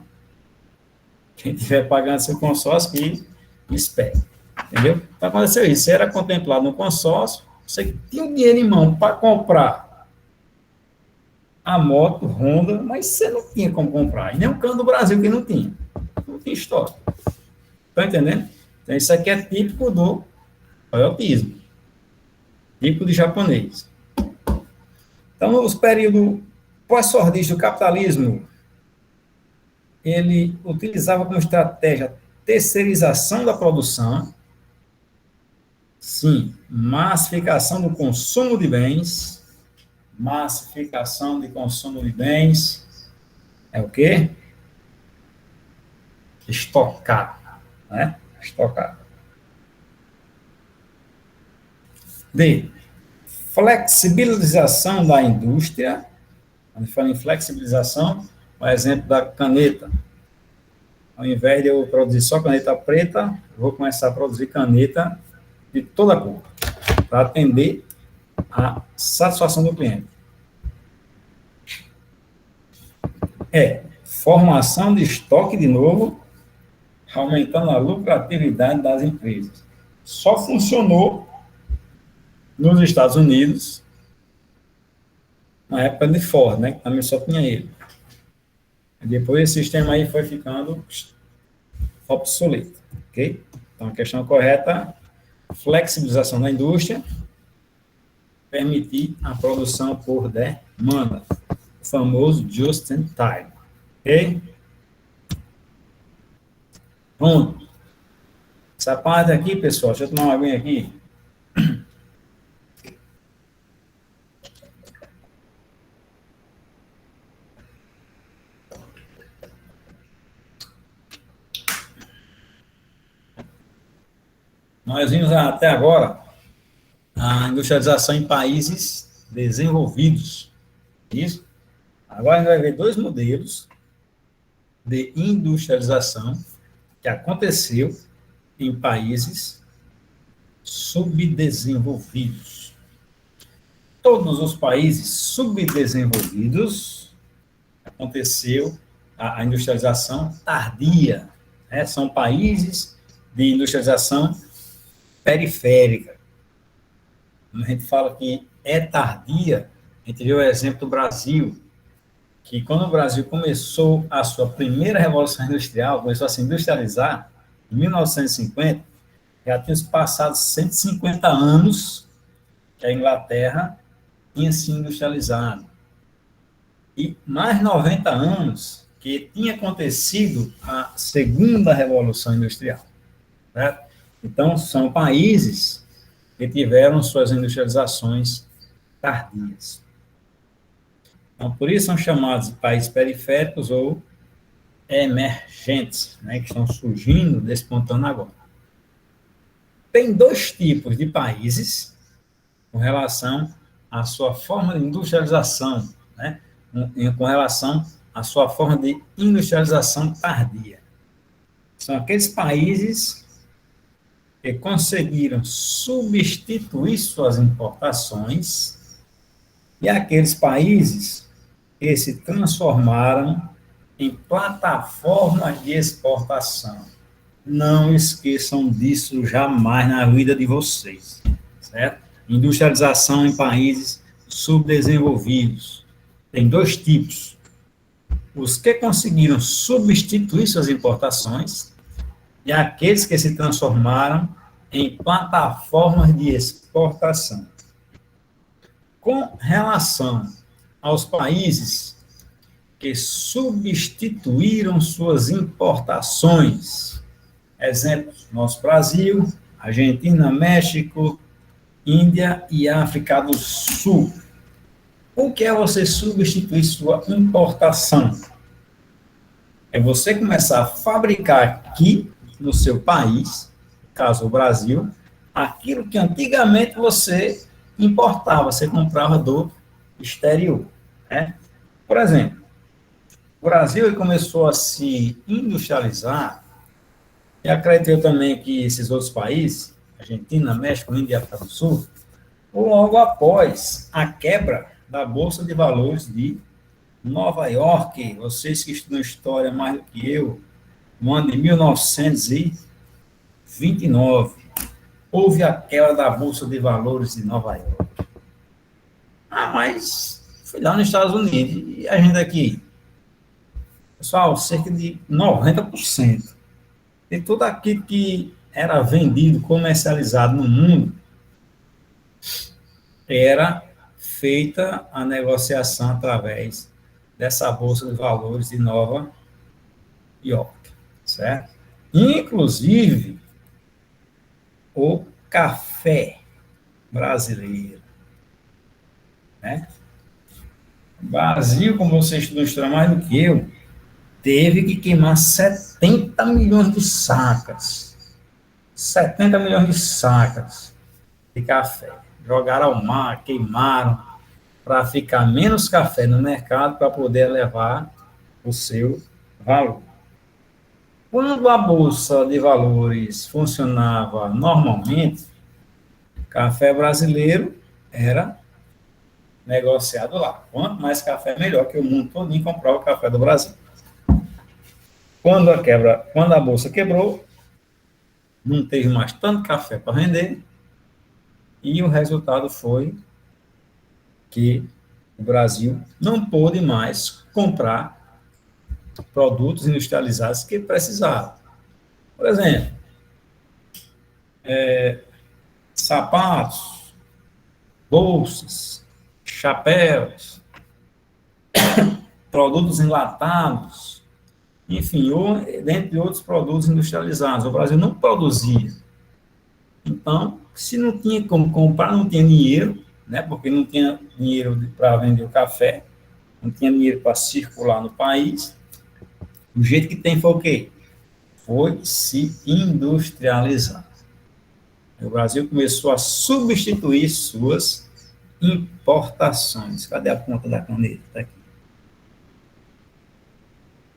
Quem estiver pagando seu consórcio, que espere. Entendeu? Então aconteceu isso. Você era contemplado no consórcio, você tinha o dinheiro em mão para comprar a moto Honda, mas você não tinha como comprar. E nem o cano do Brasil que não tinha. Não tinha estoque. Está entendendo? Então, isso aqui é típico do toyotismo. Típico de japonês. Então, os períodos pós-fordistas do capitalismo, ele utilizava como estratégia terceirização da produção, sim, massificação do consumo de bens, massificação de consumo de bens, é o quê? estocar, né? Estocar. D. Flexibilização da indústria. Quando fala em flexibilização, o exemplo da caneta. Ao invés de eu produzir só caneta preta, eu vou começar a produzir caneta de toda cor, para atender a satisfação do cliente. Formação de estoque de novo, aumentando a lucratividade das empresas. Só funcionou nos Estados Unidos, na época de Ford, né, que também só tinha ele. E depois esse sistema aí foi ficando obsoleto, ok? Então, a questão correta, flexibilização da indústria, permitir a produção por demanda, o famoso just in time, ok? Pronto. Essa parte aqui, pessoal, deixa eu tomar uma aguinha aqui. Nós vimos até agora a industrialização em países desenvolvidos. Isso? Agora a gente vai ver dois modelos de industrialização que aconteceu em países subdesenvolvidos. Todos os países subdesenvolvidos aconteceu a industrialização tardia, né? São países de industrialização periférica. Quando a gente fala que é tardia, a gente vê o exemplo do Brasil, que quando o Brasil começou a sua primeira revolução industrial, começou a se industrializar, em 1950, já tinha passado 150 anos que a Inglaterra tinha se industrializado. E mais 90 anos que tinha acontecido a segunda revolução industrial. Certo? Então, são países que tiveram suas industrializações tardias. Então, por isso são chamados de países periféricos ou emergentes, né, que estão surgindo, despontando agora. Tem dois tipos de países com relação à sua forma de industrialização, né, com relação à sua forma de industrialização tardia. São aqueles países que conseguiram substituir suas importações e aqueles países que se transformaram em plataformas de exportação. Não esqueçam disso jamais na vida de vocês, certo? Industrialização em países subdesenvolvidos. Tem dois tipos. Os que conseguiram substituir suas importações e aqueles que se transformaram em plataformas de exportação. Com relação aos países que substituíram suas importações, exemplos, nosso Brasil, Argentina, México, Índia e África do Sul. O que é você substituir sua importação? É você começar a fabricar aqui, no seu país, no caso o Brasil, aquilo que antigamente você importava, você comprava do exterior, né? Por exemplo, o Brasil começou a se industrializar, e acredito também que esses outros países, Argentina, México, Índia e África do Sul, logo após a quebra da Bolsa de Valores de Nova York. Vocês que estudam história mais do que eu, no ano de 1929, houve a quebra da Bolsa de Valores de Nova York. Mas fui lá nos Estados Unidos, e a gente aqui, pessoal, cerca de 90% de tudo aquilo que era vendido, comercializado no mundo, era feita a negociação através dessa Bolsa de Valores de Nova York, certo? Inclusive, o café brasileiro, né? O Brasil, como vocês estudam história mais do que eu, teve que queimar 70 milhões de sacas. 70 milhões de sacas de café. Jogaram ao mar, queimaram, para ficar menos café no mercado, para poder elevar o seu valor. Quando a Bolsa de Valores funcionava normalmente, o café brasileiro era negociado lá. Quanto mais café, melhor, que o mundo todo comprava o café do Brasil. Quando a Bolsa quebrou, não teve mais tanto café para vender, e o resultado foi que o Brasil não pôde mais comprar produtos industrializados que precisava. Por exemplo, sapatos, bolsas, chapéus, produtos enlatados, enfim, dentre outros produtos industrializados. O Brasil não produzia. Então, se não tinha como comprar, não tinha dinheiro, né, porque não tinha dinheiro para vender o café, não tinha dinheiro para circular no país, o jeito que tem foi o quê? Foi se industrializar. O Brasil começou a substituir suas importações. Cadê a ponta da caneta? Está aqui.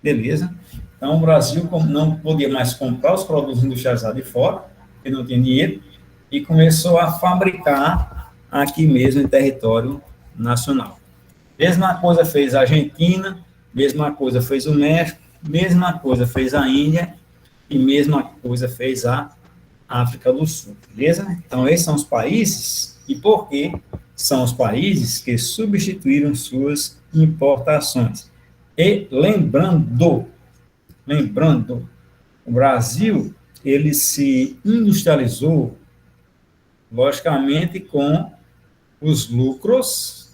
Beleza? Então, o Brasil não podia mais comprar os produtos industrializados de fora, porque não tinha dinheiro, e começou a fabricar aqui mesmo em território nacional. Mesma coisa fez a Argentina, mesma coisa fez o México, mesma coisa fez a Índia e mesma coisa fez a África do Sul, beleza? Então, esses são os países, e por que são os países que substituíram suas importações? E lembrando, o Brasil, ele se industrializou, logicamente, com os lucros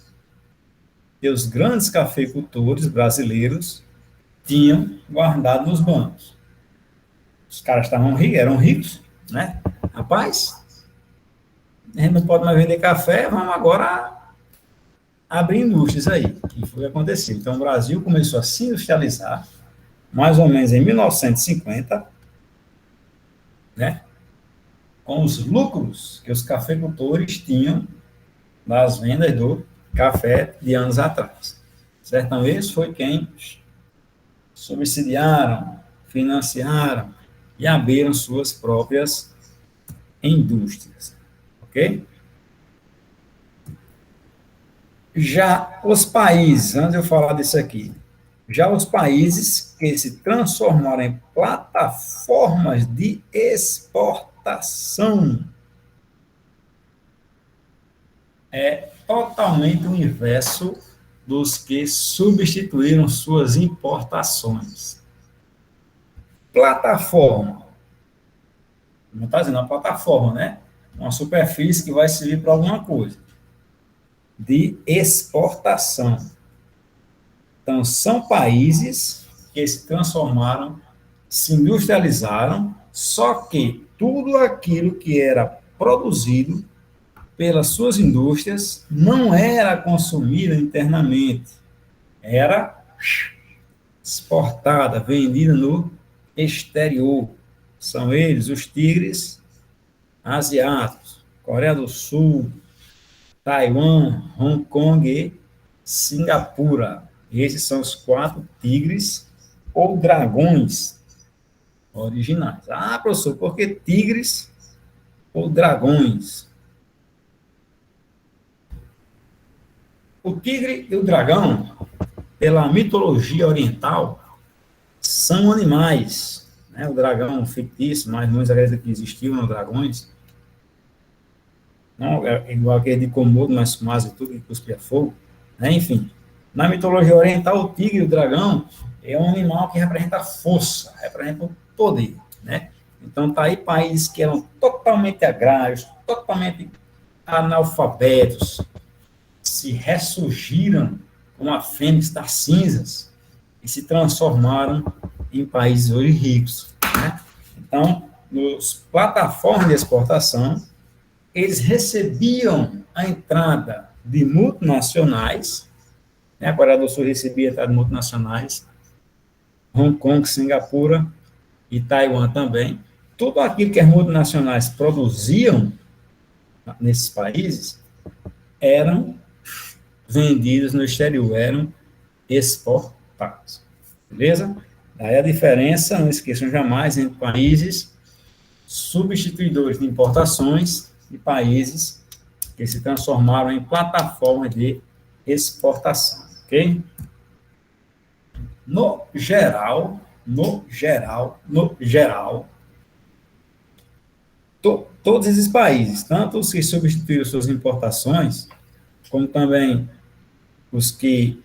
que os grandes cafeicultores brasileiros tinham guardado nos bancos. Os caras estavam ricos, eram ricos, né? Rapaz, a gente não pode mais vender café, vamos agora abrir indústrias aí. E foi o que aconteceu. Então, o Brasil começou a se industrializar, mais ou menos em 1950, né? Com os lucros que os cafeicultores tinham das vendas do café de anos atrás. Certo? Então, esse foi quem subsidiaram, financiaram e abriram suas próprias indústrias. Ok? Já os países, antes de eu falar disso aqui, já os países que se transformaram em plataformas de exportação é totalmente o inverso dos que substituíram suas importações. Plataforma. Não está dizendo uma plataforma, né? Uma superfície que vai servir para alguma coisa. De exportação. Então, são países que se transformaram, se industrializaram, só que tudo aquilo que era produzido pelas suas indústrias não era consumido internamente, era exportada, vendida no exterior. São eles os tigres asiáticos, Coreia do Sul, Taiwan, Hong Kong e Singapura. Esses são os 4 tigres ou dragões originais. Ah, professor, por que tigres ou dragões? O tigre e o dragão, pela mitologia oriental, são animais. Né? O dragão fictício, mas muitos acreditam que existiam dragões. Não, é igual aquele de Komodo, mas fumaça e tudo, que cuspia fogo. Né? Enfim, na mitologia oriental, o tigre e o dragão é um animal que representa a força, representa o poder. Né? Então, tá aí países que eram totalmente agrários, totalmente analfabetos, se ressurgiram como a fênix das cinzas e se transformaram em países hoje ricos. Né? Então, nos plataformas de exportação, eles recebiam a entrada de multinacionais, né? A Coreia do Sul recebia a entrada de multinacionais, Hong Kong, Singapura e Taiwan também. Tudo aquilo que as multinacionais produziam nesses países eram vendidos no exterior, eram exportados. Beleza? Daí a diferença, não esqueçam jamais, entre países substituidores de importações e países que se transformaram em plataformas de exportação, ok? No geral, todos esses países, tanto os que substituíram suas importações, como também os que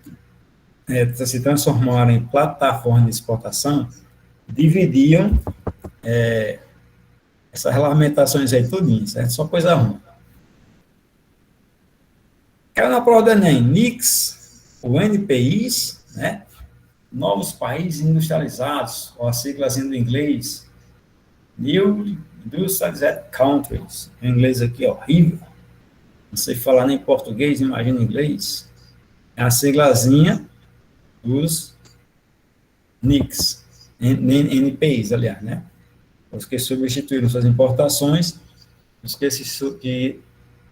se transformaram em plataforma de exportação, dividiam essas regulamentações aí tudinho, certo? Só coisa ruim. Caiu na prova do Enem, NICs, o NPIs, né? Novos países industrializados, ou as siglas em inglês, New Industrialized Countries, em inglês aqui, ó, horrível. Não sei falar nem português, imagina inglês. É a siglazinha dos NICs, NPIs, aliás, né? Os que substituíram suas importações, os que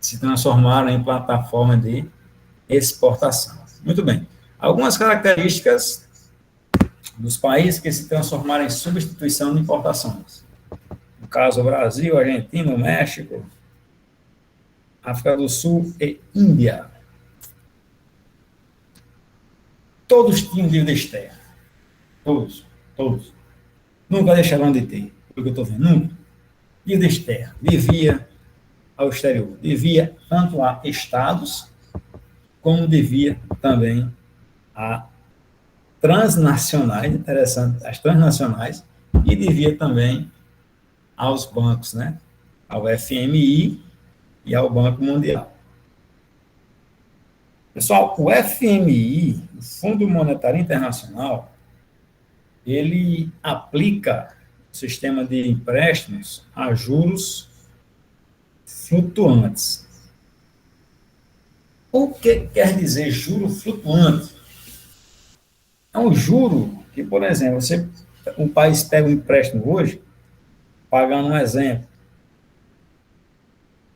se transformaram em plataforma de exportação. Muito bem. Algumas características dos países que se transformaram em substituição de importações. No caso, o Brasil, Argentina, México, África do Sul e Índia. Todos tinham dívida externa. Todos. Nunca deixaram de ter, pelo que eu estou vendo, nunca. Dívida externa. Devia ao exterior. Devia tanto a estados, como devia também a transnacionais, interessante, as transnacionais, e devia também aos bancos, né? Ao FMI e ao Banco Mundial. Pessoal, o FMI, o Fundo Monetário Internacional, ele aplica o sistema de empréstimos a juros flutuantes. O que quer dizer juro flutuante? É um juro que, por exemplo, um país pega um empréstimo hoje, pagando um exemplo,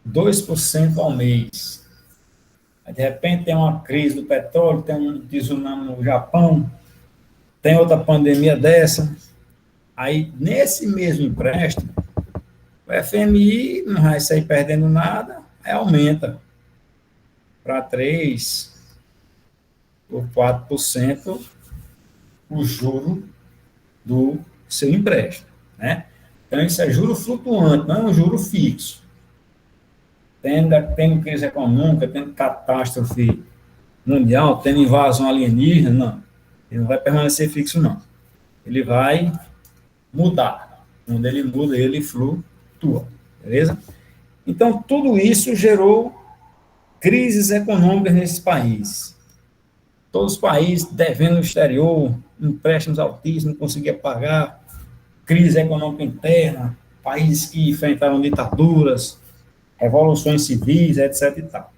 2% ao mês. Aí, de repente, tem uma crise do petróleo, tem um tsunami no Japão, tem outra pandemia dessa. Aí, nesse mesmo empréstimo, o FMI não vai sair perdendo nada, aí aumenta para 3% ou 4% o juro do seu empréstimo, né? Então, isso é juro flutuante, não é um juro fixo. Tendo crise econômica, tendo catástrofe mundial, tendo invasão alienígena, não. Ele não vai permanecer fixo, não. Ele vai mudar. Quando ele muda, ele flutua, beleza? Então, tudo isso gerou crises econômicas nesses países. Todos os países devendo no exterior, empréstimos altíssimos, não conseguia pagar, crise econômica interna, países que enfrentaram ditaduras, revoluções civis, etc. e tal.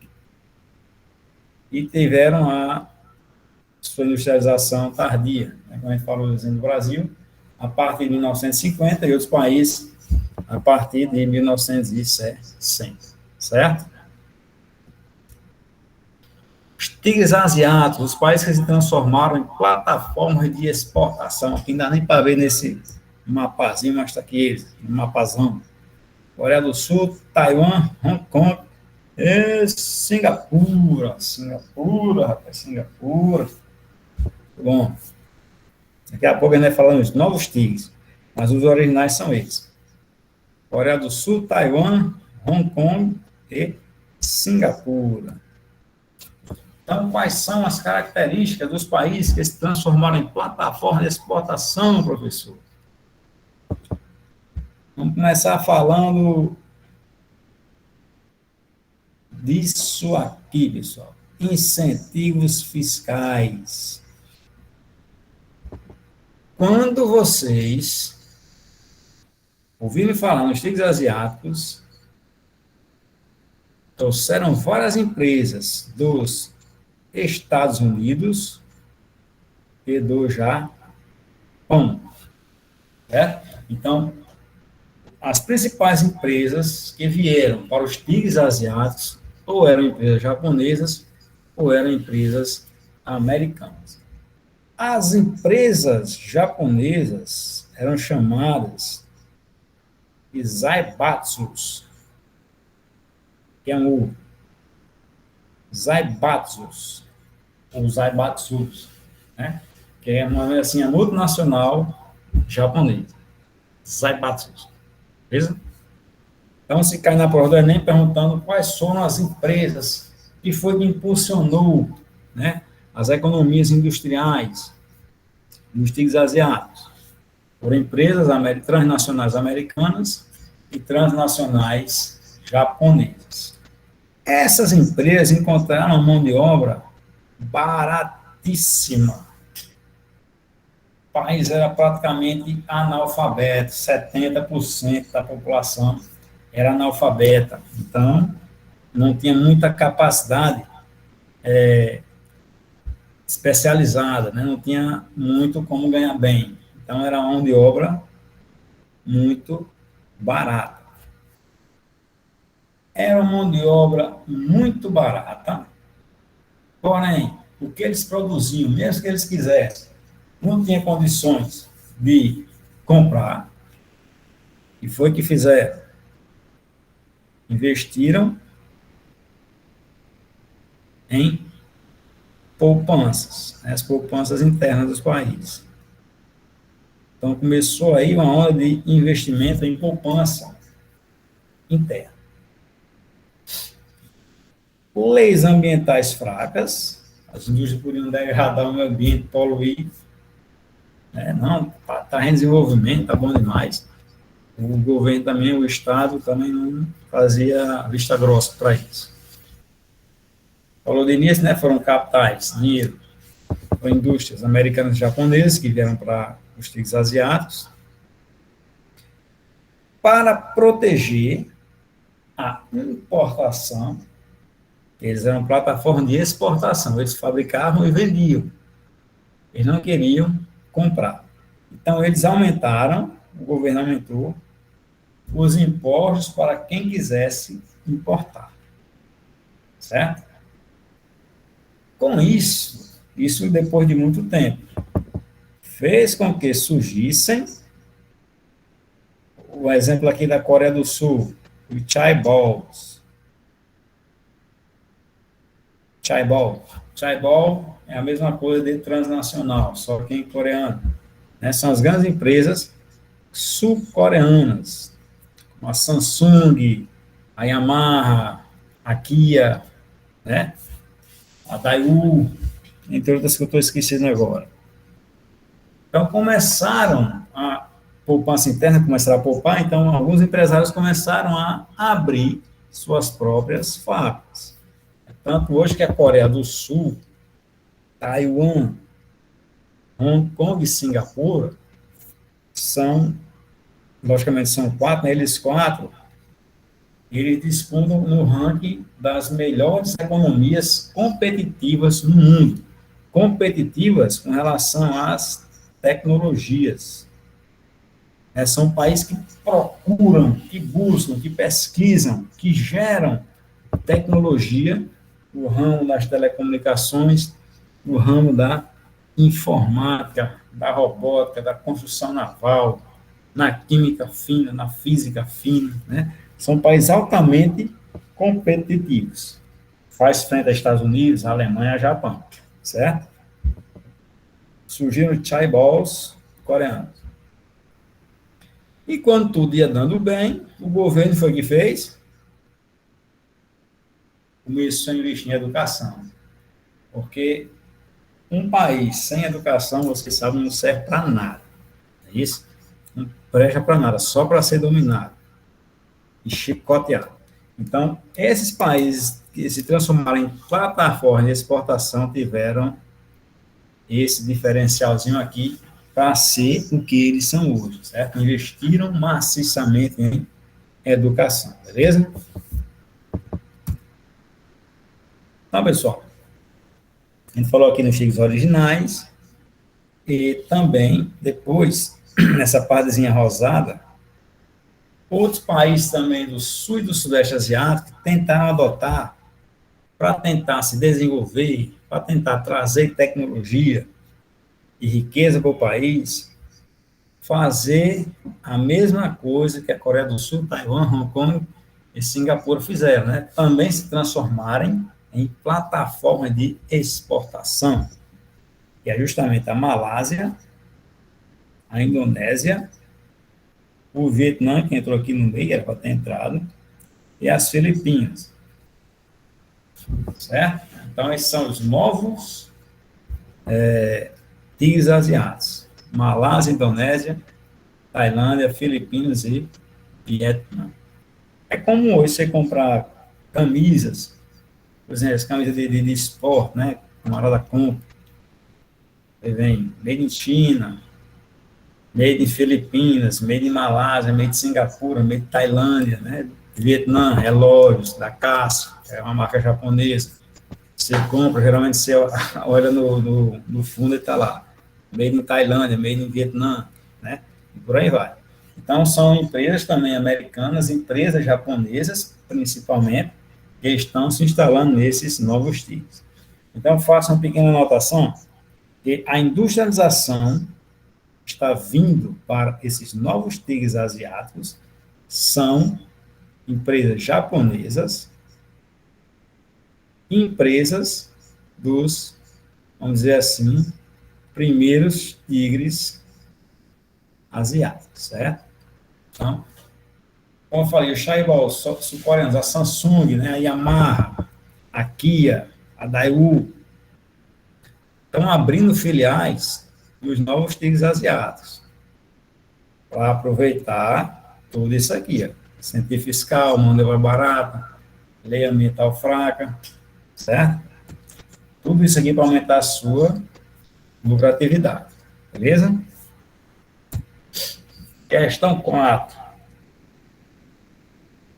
E tiveram a sua industrialização tardia, né? Como a gente falou no Brasil, a partir de 1950 e outros países a partir de 1960, certo? Os tigres asiáticos, os países que se transformaram em plataformas de exportação, aqui não dá nem para ver nesse mapazinho, mas está aqui eles, um mapazão. Coreia do Sul, Taiwan, Hong Kong e Singapura, rapaz, Singapura. Bom, daqui a pouco a gente vai falando dos novos tigres, mas os originais são esses. Coreia do Sul, Taiwan, Hong Kong e Singapura. Então, quais são as características dos países que se transformaram em plataforma de exportação, professor? Vamos começar falando disso aqui, pessoal. Incentivos fiscais. Quando vocês ouviram falar nos tigres asiáticos, trouxeram várias empresas dos Estados Unidos e do Japão. Japão, certo? Então, as principais empresas que vieram para os tigres asiáticos ou eram empresas japonesas ou eram empresas americanas. As empresas japonesas eram chamadas de zaibatsus, que é um zaibatsus, ou zaibatsus, né? Que é uma, assim, a multinacional japonesa. Zaibatsus, beleza? Então, se cai na prova do Enem perguntando quais foram as empresas que foi que impulsionou, né, as economias industriais nos tigres asiáticos. Foram empresas transnacionais americanas e transnacionais japonesas. Essas empresas encontraram mão de obra baratíssima. O país era praticamente analfabeto, 70% da população era analfabeta. Então, não tinha muita capacidade especializada, né? Não tinha muito como ganhar bem. Então, era mão de obra muito barata. Era uma mão de obra muito barata, porém, o que eles produziam, mesmo que eles quisessem, não tinha condições de comprar, e foi que fizeram. Investiram em poupanças, né, as poupanças internas dos países. Então, começou aí uma onda de investimento em poupança interna. Leis ambientais fracas, as indústrias podiam degradar o meio ambiente, poluir, né? Não, está em desenvolvimento, está bom demais. O governo também, o Estado também não fazia vista grossa para isso. Falou de início, né, foram capitais, dinheiro, para indústrias americanas e japonesas que vieram para os tigres asiáticos, para proteger a importação. Eles eram plataforma de exportação, eles fabricavam e vendiam. Eles não queriam comprar. Então, eles aumentaram, o governo aumentou, os impostos para quem quisesse importar. Certo? Com isso depois de muito tempo, fez com que surgissem, o exemplo aqui da Coreia do Sul, o chaeballs. Chaebol é a mesma coisa de transnacional, só que em coreano. Né? São as grandes empresas sul-coreanas, como a Samsung, a Yamaha, a Kia, né? A Daewoo, entre outras que eu estou esquecendo agora. Então, começaram a poupança interna, começaram a poupar, então alguns empresários começaram a abrir suas próprias fábricas. Tanto hoje que a Coreia do Sul, Taiwan, Hong Kong e Singapura são, logicamente são quatro, né? Eles quatro, eles disputam no ranking das melhores economias competitivas no mundo. Competitivas com relação às tecnologias. São países que procuram, que buscam, que pesquisam, que geram tecnologia no ramo das telecomunicações, no ramo da informática, da robótica, da construção naval, na química fina, na física fina, né? São países altamente competitivos. Faz frente aos Estados Unidos, à Alemanha, ao Japão, certo? Surgiram os chaeballs coreanos. E quando tudo ia dando bem, o governo foi que fez? Começou a investir em educação. Porque um país sem educação, você sabe, não serve para nada. É isso? Não presta para nada, só para ser dominado e chicoteado. Então, esses países que se transformaram em plataforma de exportação tiveram esse diferencialzinho aqui para ser o que eles são hoje, certo? Investiram maciçamente em educação, beleza? Então, pessoal, a gente falou aqui nos tigres originais, E também, depois, nessa partezinha rosada, outros países também do sul e do sudeste asiático tentaram adotar para tentar se desenvolver, para tentar trazer tecnologia e riqueza para o país, fazer a mesma coisa que a Coreia do Sul, Taiwan, Hong Kong e Singapura fizeram, né? Também se transformarem em plataforma de exportação, que é justamente a Malásia, a Indonésia, o Vietnã, que entrou aqui no meio, era para ter entrado, e as Filipinas. Certo? Então, esses são os novos tigres asiáticos. Malásia, Indonésia, Tailândia, Filipinas e Vietnã. É como hoje você comprar camisas, por exemplo, as camisas de esporte, né? Camarada compra. Aí vem made in China, made in Filipinas, made in Malásia, made in Singapura, made in Tailândia, né? Vietnã, relógios da Casio, que é uma marca japonesa. Você compra, geralmente você olha no fundo e está lá. Made in Tailândia, made in Vietnã, né? E por aí vai. Então, são empresas também americanas, empresas japonesas, principalmente, que estão se instalando nesses novos tigres. Então, faça uma pequena anotação, que a industrialização está vindo para esses novos tigres asiáticos, são empresas japonesas, empresas dos, vamos dizer assim, primeiros tigres asiáticos, certo? Então, como eu falei, o Shaibal, os sul-coreanos, a Samsung, né, a Yamaha, a Kia, a Daewoo, estão abrindo filiais nos novos tigres asiáticos para aproveitar tudo isso aqui, ó. Incentivo fiscal, mão de obra barata, lei ambiental fraca, certo? Tudo isso aqui para aumentar a sua lucratividade, beleza? Questão 4.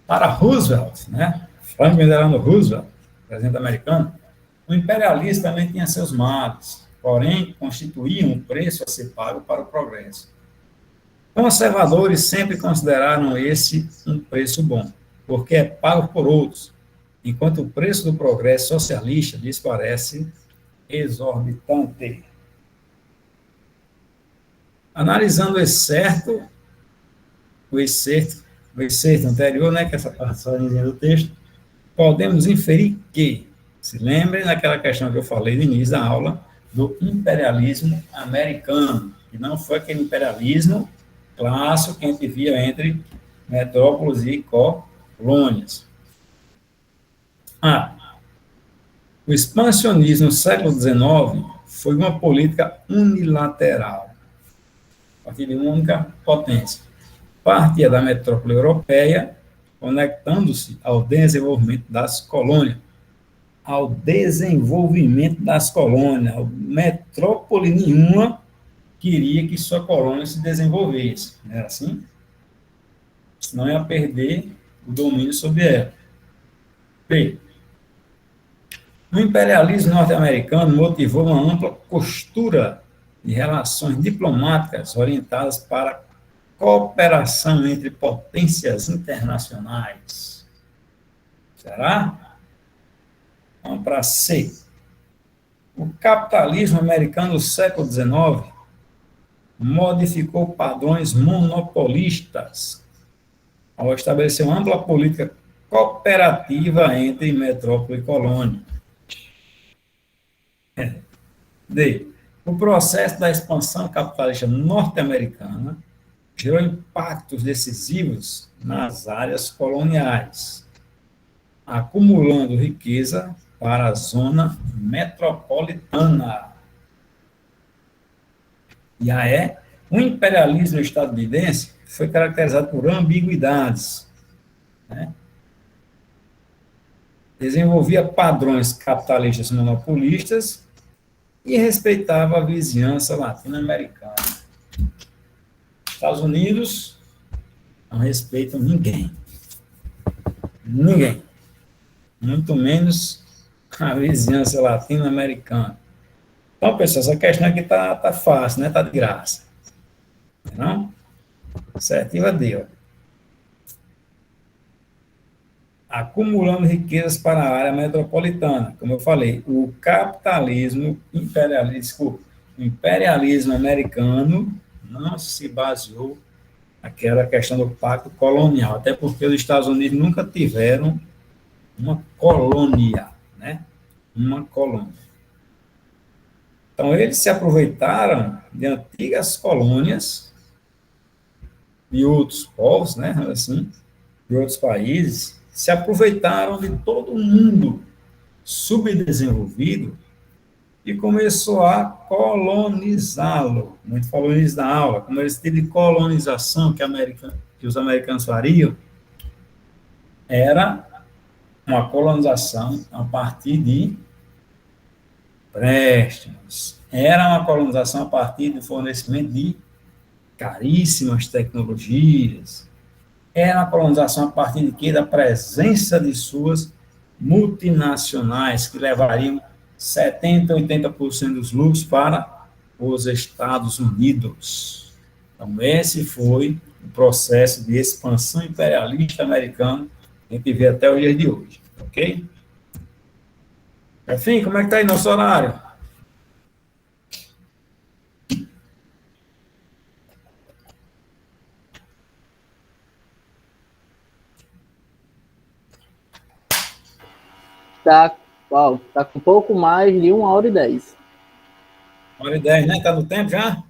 Para Roosevelt, né? Franklin Delano Roosevelt, presidente americano, o imperialismo também tinha seus males, porém constituía um preço a ser pago para o progresso. Conservadores sempre consideraram esse um preço bom, porque é pago por outros, enquanto o preço do progresso socialista lhes parece exorbitante. Analisando o excerto anterior, né, que é essa passagemzinha do texto, podemos inferir que, se lembrem daquela questão que eu falei no início da aula, do imperialismo americano, que não foi aquele imperialismo clássico que a gente via entre metrópoles e colônias. O expansionismo no século XIX foi uma política unilateral, a partir de uma única potência. Partia da metrópole europeia, conectando-se ao desenvolvimento das colônias. Metrópole nenhuma queria que sua colônia se desenvolvesse. Não era assim? Senão ia perder o domínio sobre ela. B. O imperialismo norte-americano motivou uma ampla costura de relações diplomáticas orientadas para cooperação entre potências internacionais. Será? Vamos para C. O capitalismo americano do século XIX modificou padrões monopolistas ao estabelecer uma ampla política cooperativa entre metrópole e colônia. D. O processo da expansão capitalista norte-americana gerou impactos decisivos nas áreas coloniais, acumulando riqueza para a zona metropolitana. E aí, o imperialismo estadunidense foi caracterizado por ambiguidades, né? Desenvolvia padrões capitalistas monopolistas e respeitava a vizinhança latino-americana. Estados Unidos não respeitam ninguém. Ninguém. Muito menos a vizinhança latino-americana. Então, pessoal, essa questão aqui tá fácil, né? Tá de graça. Não? Assertiva D, ó. Acumulando riquezas para a área metropolitana. Como eu falei, o capitalismo imperialista, o imperialismo americano não se baseou naquela questão do pacto colonial, até porque os Estados Unidos nunca tiveram uma colônia, né? Uma colônia. Então, eles se aproveitaram de antigas colônias de outros povos, né? Assim, de outros países, se aproveitaram de todo mundo subdesenvolvido e começou a colonizá-lo. Muito falou isso na aula, como esse tipo de colonização que os americanos fariam, era uma colonização a partir de empréstimos. Era uma colonização a partir do fornecimento de caríssimas tecnologias. Era uma colonização a partir de quê? Da presença de suas multinacionais, que levariam 70%, 80% dos lucros para os Estados Unidos. Então, esse foi o processo de expansão imperialista americano que a gente vê até o dia de hoje, ok? Enfim, como é que está aí nosso horário? Tá, ó, tá com um pouco mais de 1h10. 1h10, né? Está no tempo já?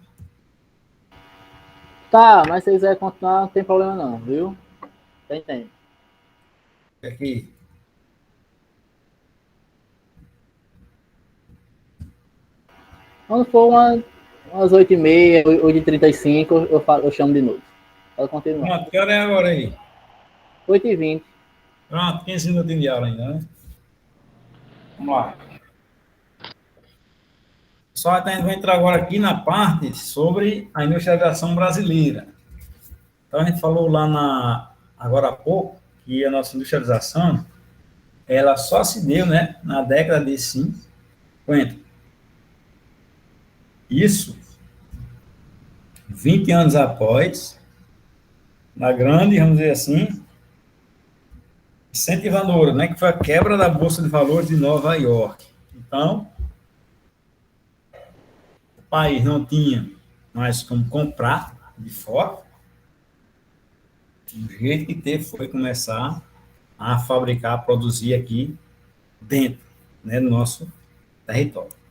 Tá, mas se você quiser continuar, não tem problema não, viu? Tem tempo. Aqui. Quando for umas 8h30, 8h35, eu chamo de novo. Pode continuar. Pronto, que hora é agora aí? 8h20. Pronto, 15 minutinhos de aula ainda, né? Vamos lá. Só a gente vai entrar agora aqui na parte sobre a industrialização brasileira. Então, a gente falou lá agora há pouco que a nossa industrialização, ela só se deu, né, na década de 50. Isso, 20 anos após, na grande, vamos dizer assim, incentivadora, né, que foi a quebra da Bolsa de Valores de Nova York. Então, o país não tinha mais como comprar de fora. O jeito que teve foi começar a fabricar, a produzir aqui dentro, né, do nosso território.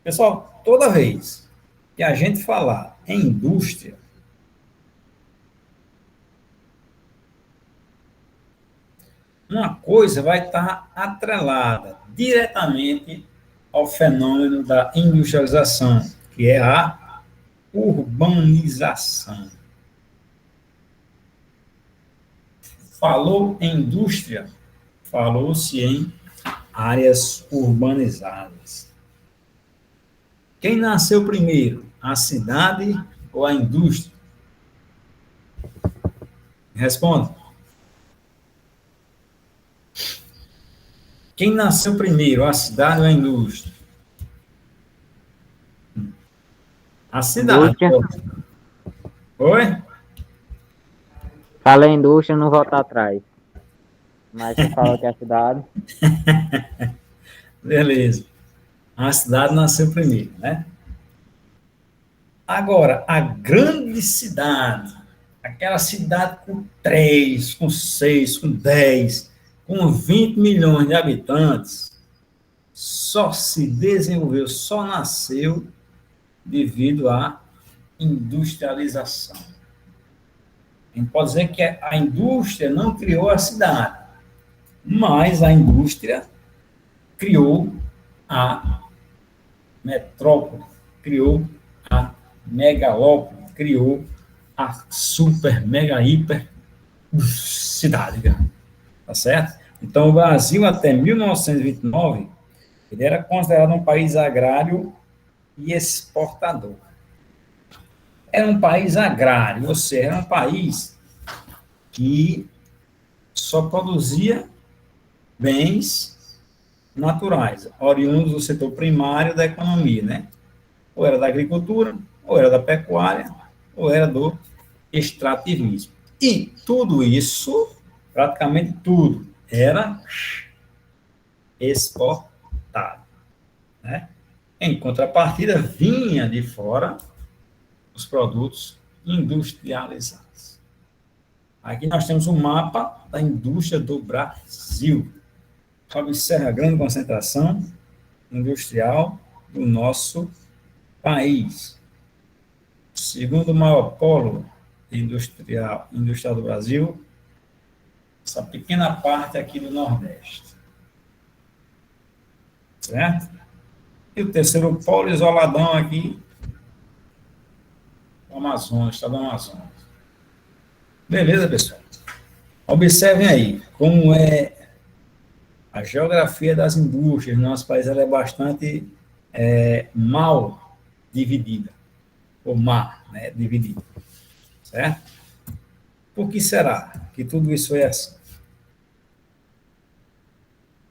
Pessoal, toda vez que a gente falar em indústria, uma coisa vai estar atrelada diretamente ao fenômeno da industrialização, que é a urbanização. Falou em indústria, falou-se em áreas urbanizadas. Quem nasceu primeiro, a cidade ou a indústria? Responda. Quem nasceu primeiro, a cidade ou a indústria? A cidade. Indústria. Oi? Fala indústria, não volta atrás. Mas você fala que é a cidade. Beleza. A cidade nasceu primeiro, né? Agora, a grande cidade, aquela cidade com 3, com 6, com 10, com 20 milhões de habitantes, só se desenvolveu, só nasceu devido à industrialização. A gente pode dizer que a indústria não criou a cidade, mas a indústria criou a metrópole, criou a megalópole, criou a super, mega, hiper cidade, tá certo? Então, o Brasil, até 1929, ele era considerado um país agrário e exportador. Era um país agrário, ou seja, era um país que só produzia bens naturais, oriundos do setor primário da economia, né? Ou era da agricultura, ou era da pecuária, ou era do extrativismo. E tudo isso, praticamente tudo, era exportado, né? Em contrapartida, vinha de fora os produtos industrializados. Aqui nós temos um mapa da indústria do Brasil. Observa a grande concentração industrial do nosso país. Segundo maior polo industrial do Brasil, essa pequena parte aqui do Nordeste. Certo? E o terceiro polo isoladão aqui, o Amazonas, estado do Amazonas. Beleza, pessoal? Observem aí como é a geografia das indústrias no nosso país. Ela é bastante mal dividida, ou né, dividida, certo? Por que será que tudo isso é assim?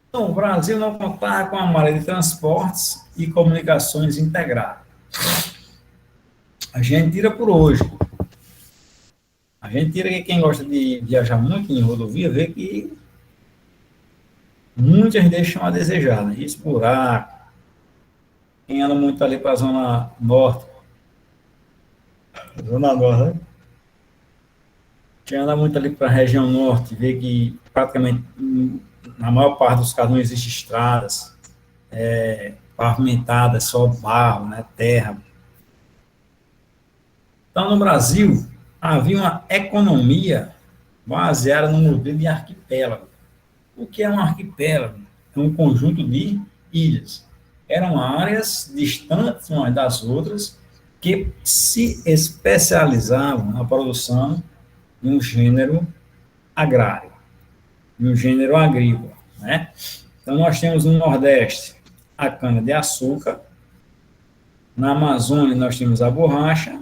Então, o Brasil não contava com a malha de transportes e comunicações integradas. A gente tira por hoje. A gente tira que quem gosta de viajar muito em rodovia vê que muitas deixam a desejar, né? Isso, buraco. Quem anda muito ali para a Zona Norte. Zona Norte, né? Quem anda muito ali para a região norte vê que praticamente na maior parte dos casos não existem estradas pavimentadas, só barro, né, terra. Então, no Brasil, havia uma economia baseada no modelo de arquipélago. O que é um arquipélago? É um conjunto de ilhas. Eram áreas distantes umas das outras que se especializavam na produção de um gênero agrário, de um gênero agrícola, né? Então, nós temos no Nordeste a cana-de-açúcar, na Amazônia nós temos a borracha,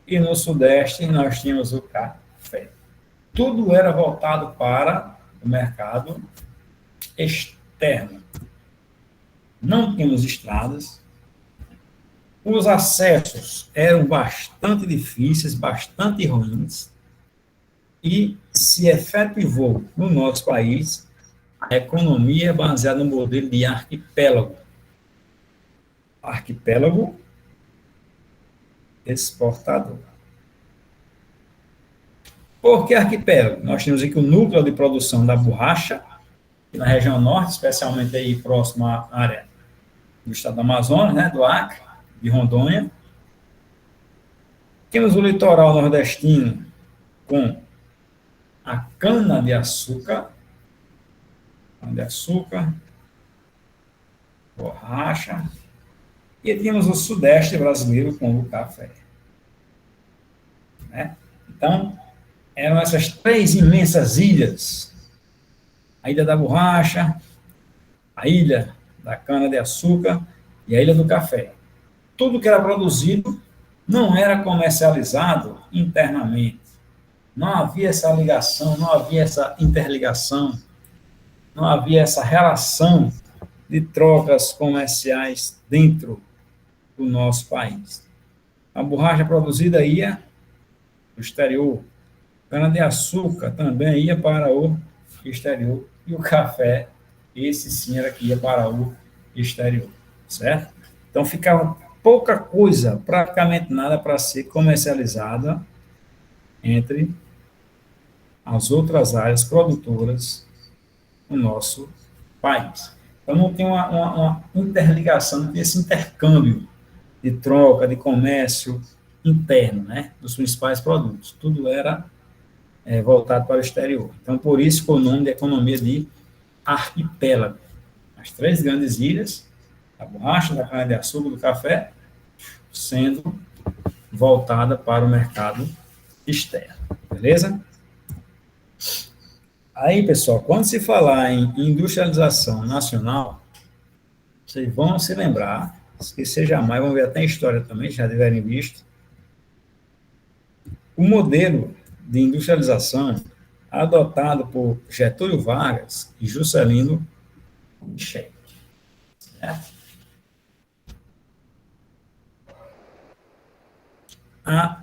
e no Sudeste nós tínhamos o café. Tudo era voltado para o mercado externo. Não tínhamos estradas, os acessos eram bastante difíceis, bastante ruins, e se efetivou no nosso país a economia baseada no modelo de arquipélago. Arquipélago exportador. Por que arquipélago? Nós temos aqui o núcleo de produção da borracha, na região norte, especialmente aí próximo à área do estado do Amazonas, né, do Acre, de Rondônia. Temos o litoral nordestino com a cana-de-açúcar, borracha, e temos o sudeste brasileiro com o café. Né? Então, eram essas três imensas ilhas, a ilha da borracha, a ilha da cana-de-açúcar e a ilha do café. Tudo que era produzido não era comercializado internamente. Não havia essa ligação, não havia essa interligação, não havia essa relação de trocas comerciais dentro do nosso país. A borracha produzida ia para o exterior, cana-de-açúcar também ia para o exterior, e o café, esse sim era que ia para o exterior, certo? Então ficava pouca coisa, praticamente nada para ser comercializada entre as outras áreas produtoras do nosso país. Então não tem uma interligação, não tem esse intercâmbio de troca, de comércio interno, né, dos principais produtos. Tudo era voltado para o exterior. Então, por isso que o nome de economia de arquipélago. As três grandes ilhas, a borracha, da cana-de-açúcar, do café, sendo voltada para o mercado externo. Beleza? Aí, pessoal, quando se falar em industrialização nacional, vocês vão se lembrar, esquecer jamais, vão ver até a história também, já tiverem visto, o modelo de industrialização adotado por Getúlio Vargas e Juscelino Kubitschek. Certo? A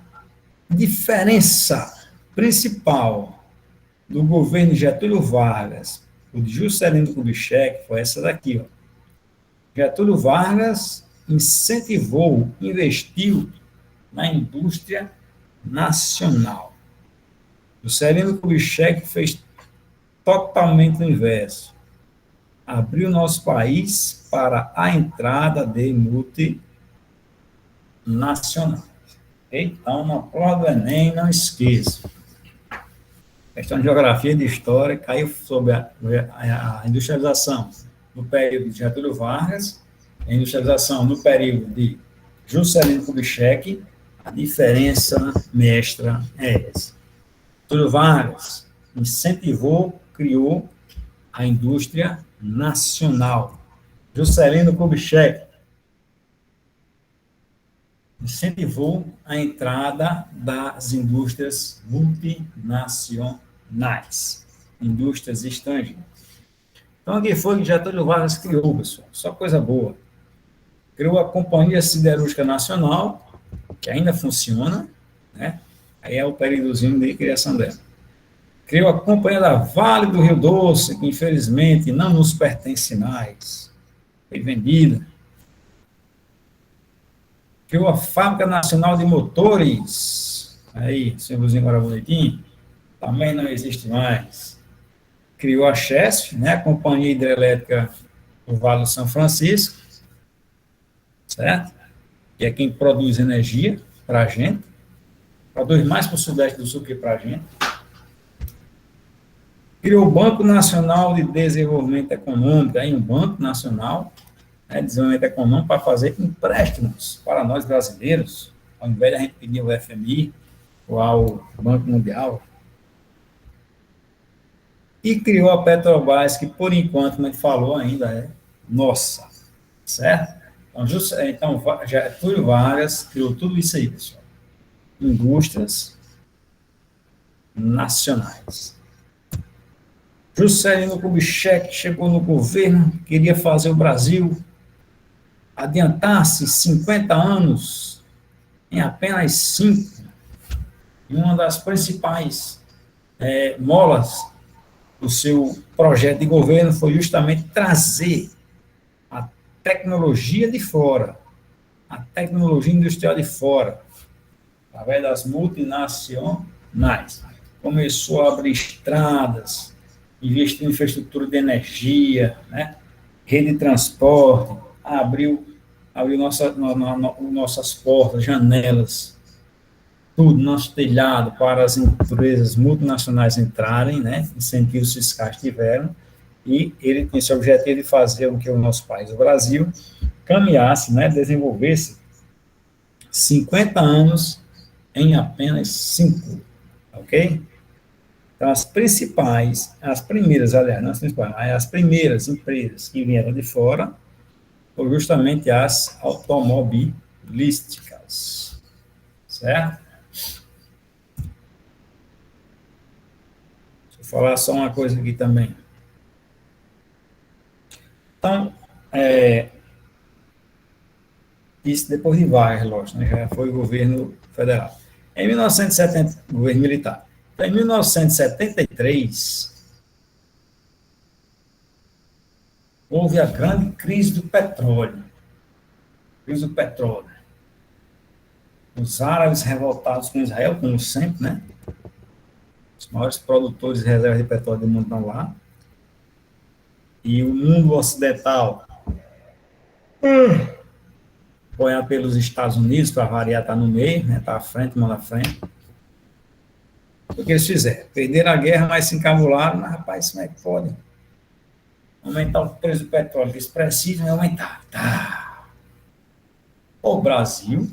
diferença principal do governo Getúlio Vargas, o de Juscelino Kubitschek, foi essa daqui, ó. Getúlio Vargas incentivou, investiu na indústria nacional. Juscelino Kubitschek fez totalmente o inverso. Abriu nosso país para a entrada de multinacionais. Então, na prova do Enem, não esqueça. Questão de geografia e de história caiu sobre a industrialização no período de Getúlio Vargas, a industrialização no período de Juscelino Kubitschek. A diferença mestra é essa. Getúlio Vargas incentivou, criou a indústria nacional. Juscelino Kubitschek incentivou a entrada das indústrias multinacionais, indústrias estrangeiras. Então, aqui foi que Getúlio Vargas criou, pessoal, só coisa boa. Criou a Companhia Siderúrgica Nacional, que ainda funciona, né? Aí é o períodozinho de criação dela. Criou a Companhia da Vale do Rio Doce, que infelizmente não nos pertence mais, foi vendida. Criou a Fábrica Nacional de Motores, aí, símbolozinho agora bonitinho, também não existe mais. Criou a Chesf, né, a Companhia Hidrelétrica do Vale do São Francisco, certo? Que é quem produz energia para a gente, produz mais para o Sudeste do Sul que para a gente. Criou o Banco Nacional de Desenvolvimento Econômico, aí um Banco Nacional, né, de Desenvolvimento Econômico, para fazer empréstimos para nós brasileiros, ao invés de a gente pedir ao FMI ou ao Banco Mundial. E criou a Petrobras, que por enquanto, como a gente falou, ainda é nossa, certo? Então, Getúlio Vargas criou tudo isso aí, pessoal. Indústrias nacionais. Juscelino Kubitschek chegou no governo, queria fazer o Brasil adiantar-se 50 anos em apenas 5. E uma das principais molas do seu projeto de governo foi justamente trazer a tecnologia de fora, a tecnologia industrial de fora, através das multinacionais. Começou a abrir estradas, investir em infraestrutura de energia, né? Rede de transporte, abriu nossas portas, janelas, tudo, nosso telhado para as empresas multinacionais entrarem, né? Incentivos fiscais tiveram, e ele tem esse objetivo de fazer com que o nosso país, o Brasil, caminhasse, né? Desenvolvesse 50 anos em apenas 5, ok? Então, as primeiras empresas que vieram de fora foram justamente as automobilísticas, certo? Deixa eu falar só uma coisa aqui também. Então, isso depois de Vargas, lógico, né? Já foi o governo federal. Em 1970, governo militar. Em 1973, houve a grande crise do petróleo. Crise do petróleo. Os árabes revoltados com Israel, como sempre, né? Os maiores produtores de reservas de petróleo do mundo estão lá. E o mundo ocidental, apoiado pelos Estados Unidos, para variar, está no meio, né? Está à frente, mão na frente. O que eles fizeram? Perderam a guerra, mas se encabularam. Mas, rapaz, como é que pode aumentar o preço do petróleo? Eles precisam aumentar. Tá. O Brasil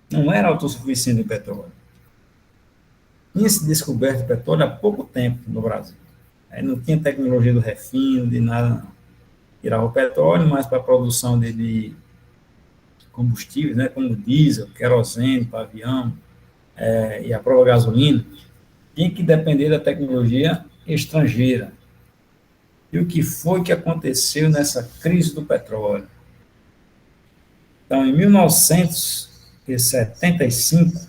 não era autossuficiente em petróleo. Tinha se descoberto petróleo há pouco tempo no Brasil. Aí não tinha tecnologia do refino, de nada, não. Tirava o petróleo, mas para a produção de combustíveis, né, como diesel, querosene para avião, e a própria gasolina, tinha que depender da tecnologia estrangeira. E o que foi que aconteceu nessa crise do petróleo? Então, em 1975,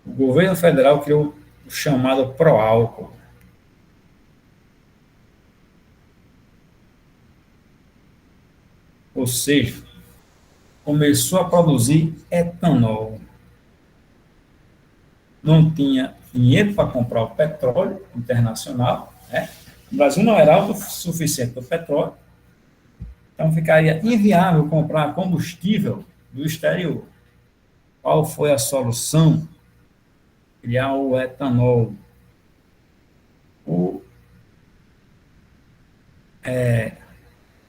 o governo federal criou o chamado Proálcool. Ou seja, começou a produzir etanol. Não tinha dinheiro para comprar o petróleo internacional, né? O Brasil não era autossuficiente do petróleo, então ficaria inviável comprar combustível do exterior. Qual foi a solução? Criar o etanol. O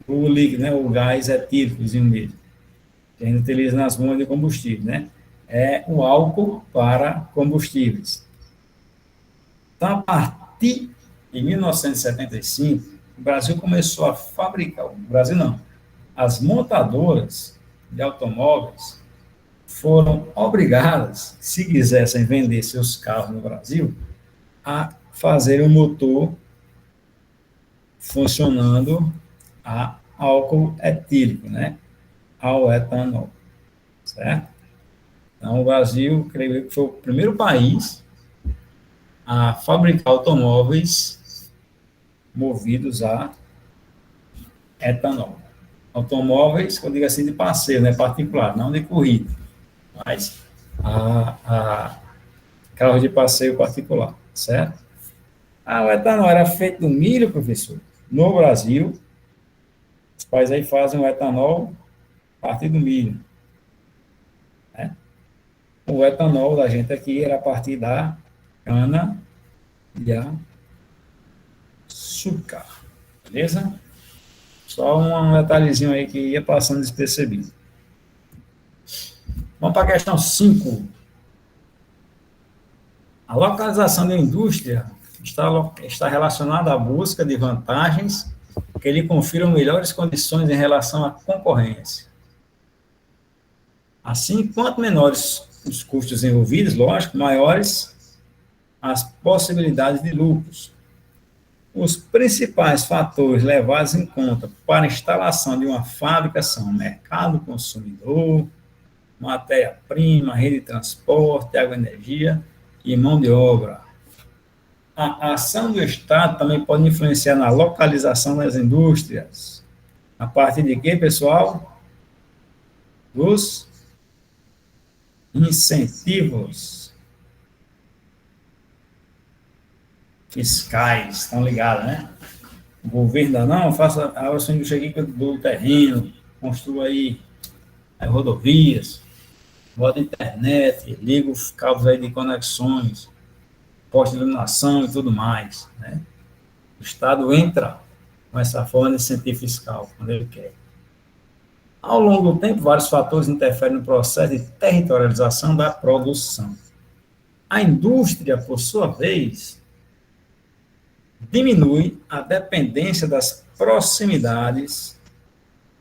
líquido, né? O gás etílicozinho mesmo, que a gente utiliza nas bombas de combustível, né? É o álcool para combustíveis. Então, a partir de 1975, o Brasil começou a fabricar, o Brasil não, as montadoras de automóveis foram obrigadas, se quisessem vender seus carros no Brasil, a fazer o motor funcionando a álcool etílico, né? Ao etanol, certo? Então, o Brasil, creio que foi o primeiro país a fabricar automóveis movidos a etanol. Automóveis, que eu digo assim, de passeio, né? Particular, não de corrida, mas carro de passeio particular, certo? O etanol era feito do milho, professor. No Brasil, os países aí fazem o etanol a partir do milho, né? O etanol da gente aqui era a partir da cana de açúcar, beleza? Só um detalhezinho aí que ia passando despercebido. Vamos para a questão 5. A localização da indústria está relacionada à busca de vantagens que lhe confiram melhores condições em relação à concorrência. Assim, quanto menores os custos envolvidos, lógico, maiores as possibilidades de lucros. Os principais fatores levados em conta para a instalação de uma fábrica são mercado consumidor, matéria-prima, rede de transporte, água e energia e mão de obra. A ação do Estado também pode influenciar na localização das indústrias. A partir de quê, pessoal? Dos incentivos fiscais, estão ligados, né? O governo ainda não, faça a sua indústria aqui do terreno, construa aí rodovias, bota internet, liga os cabos aí de conexões, poste de iluminação e tudo mais, né? O Estado entra com essa forma de incentivo fiscal, quando ele quer. Ao longo do tempo, vários fatores interferem no processo de territorialização da produção. A indústria, por sua vez, diminui a dependência das proximidades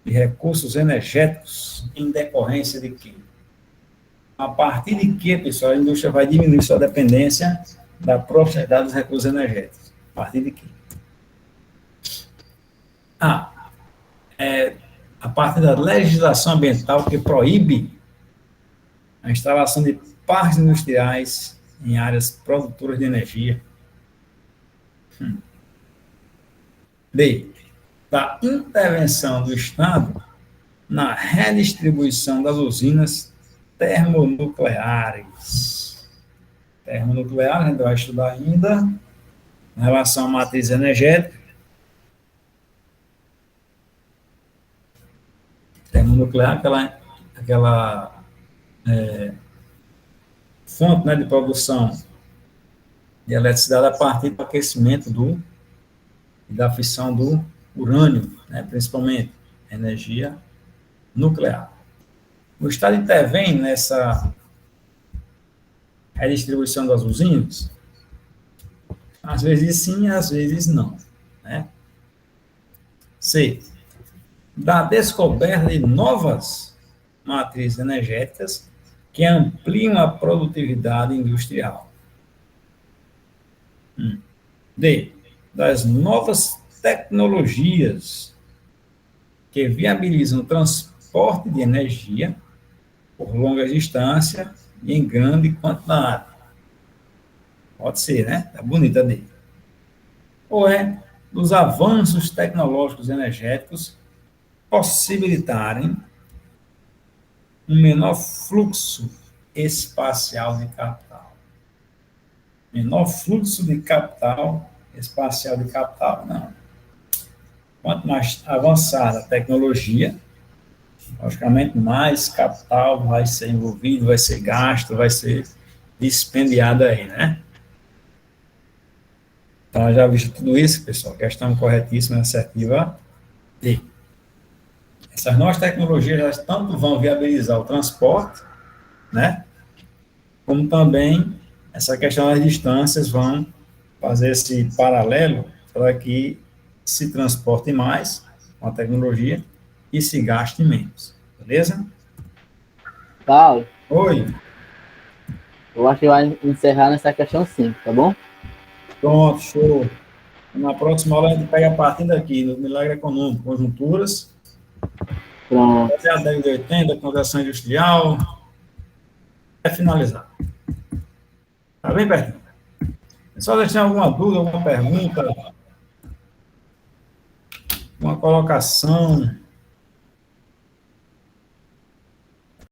de recursos energéticos em decorrência de quê? A partir de que, pessoal, a indústria vai diminuir sua dependência da proximidade dos recursos energéticos? A partir de quê? A partir da legislação ambiental que proíbe a instalação de parques industriais em áreas produtoras de energia. D. Da intervenção do Estado na redistribuição das usinas termonucleares. Termonuclear, a gente vai estudar ainda em relação à matriz energética. Termonuclear, aquela fonte, né, de produção de eletricidade a partir do aquecimento e da fissão do urânio, né, principalmente energia nuclear. O Estado intervém nessa redistribuição das usinas? Às vezes sim, às vezes não, né? C. Da descoberta de novas matrizes energéticas que ampliam a produtividade industrial. D. Das novas tecnologias que viabilizam o transporte de energia por longas distâncias e em grande quantidade. Pode ser, né? Tá bonita dele. Ou é dos avanços tecnológicos energéticos possibilitarem um menor fluxo espacial de capital. Menor fluxo de capital, espacial de capital, não. Quanto mais avançada a tecnologia, logicamente mais capital vai ser envolvido, vai ser gasto, vai ser dispendiado aí, né? Então, já visto tudo isso, pessoal, questão corretíssima, assertiva D. Essas novas tecnologias, elas tanto vão viabilizar o transporte, né? Como também essa questão das distâncias vão fazer esse paralelo para que se transporte mais com a tecnologia e se gaste menos. Beleza? Paulo, Oi. eu acho que vai encerrar nessa questão 5, tá bom? Pronto, show. Na próxima aula a gente pega a partir daqui, no milagre econômico, conjunturas, Pronto. até a década de 80, conversão industrial, até finalizar. Tá bem pertinho? Pessoal, vocês têm alguma dúvida, alguma pergunta, uma colocação?